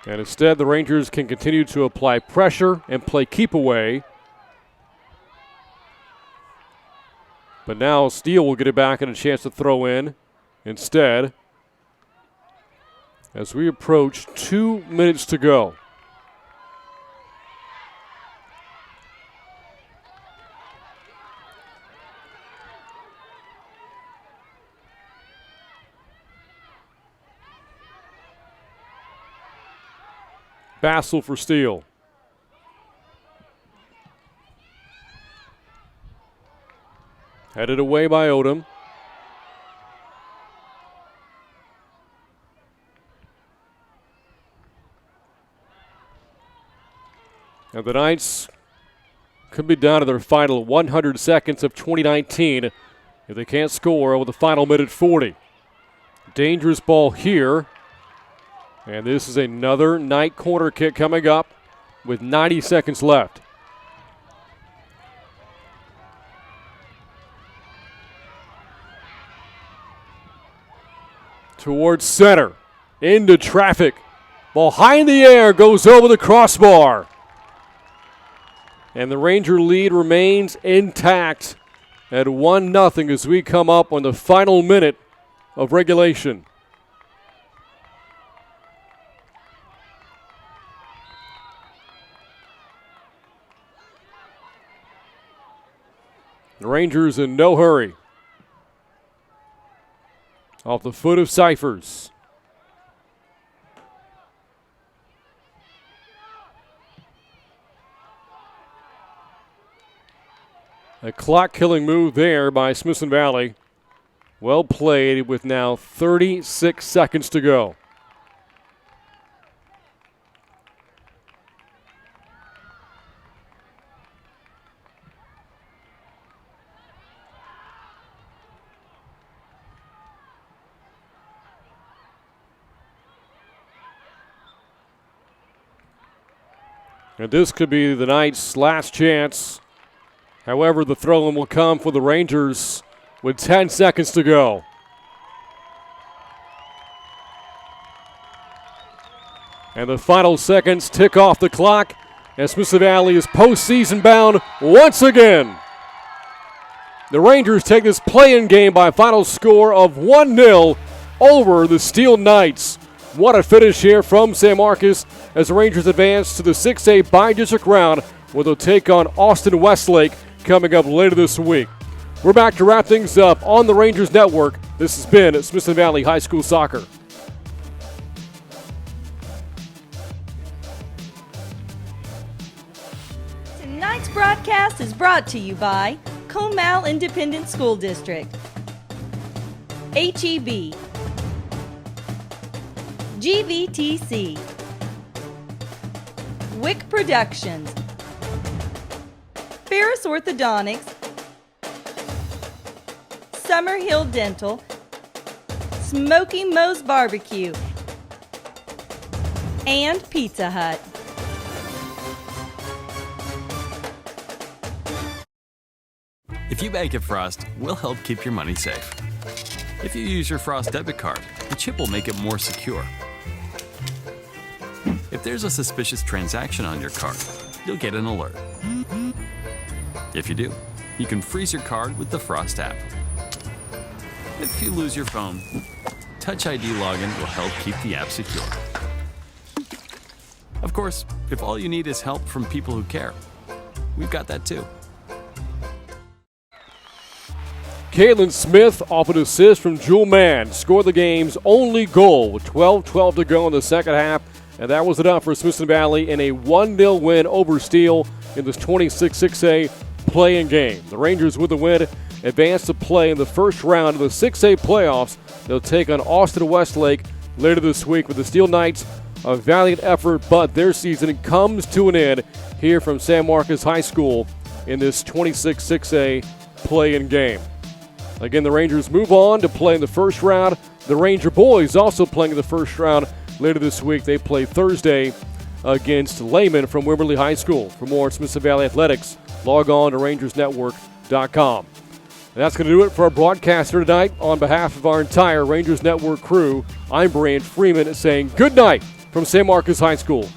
And instead, the Rangers can continue to apply pressure and play keep away. But now Steele will get it back and a chance to throw in instead. As we approach 2 minutes to go. Bassel for Steele. Headed away by Odom. And the Knights could be down to their final 100 seconds of 2019 if they can't score with the final minute 40. Dangerous ball here. And this is another Knight corner kick coming up with 90 seconds left. Towards center, into traffic. Ball high in the air, goes over the crossbar. And the Ranger lead remains intact at 1-0 as we come up on the final minute of regulation. The Rangers in no hurry. Off the foot of Cyphers. A clock-killing move there by Smithson Valley. Well played with now 36 seconds to go. And this could be the Knights' last chance. However, the throw-in will come for the Rangers with 10 seconds to go. And the final seconds tick off the clock as Smithson Valley is postseason bound once again. The Rangers take this play-in game by a final score of 1-0 over the Steele Knights. What a finish here from San Marcos as the Rangers advance to the 6A by-district round where they'll take on Austin Westlake coming up later this week. We're back to wrap things up on the Rangers Network. This has been Smithson Valley High School Soccer. Tonight's broadcast is brought to you by Comal Independent School District, HEB, GVTC, Wick Productions, Ferris Orthodontics, Summerhill Dental, Smoky Moe's Barbecue, and Pizza Hut. If you bank at Frost, we'll help keep your money safe. If you use your Frost debit card, the chip will make it more secure. If there's a suspicious transaction on your card, you'll get an alert. If you do, you can freeze your card with the Frost app. If you lose your phone, Touch ID login will help keep the app secure. Of course, if all you need is help from people who care, we've got that too. Caitlin Smith off an assist from Jewel Mann scored the game's only goal with 12:12 to go in the second half, and that was enough for Smithson Valley in a 1-0 win over Steele in this 26-6A play-in game. The Rangers with the win advance to play in the first round of the 6A playoffs. They'll take on Austin Westlake later this week with the Steele Knights. A valiant effort, but their season comes to an end here from San Marcos High School in this 26-6A play-in game. Again, the Rangers move on to play in the first round. The Ranger boys also playing in the first round later this week. They play Thursday against Lehman from Wimberley High School. For more on Smithson Valley Athletics, log on to rangersnetwork.com. And that's going to do it for our broadcaster tonight. On behalf of our entire Rangers Network crew, I'm Brian Freeman saying good night from San Marcos High School.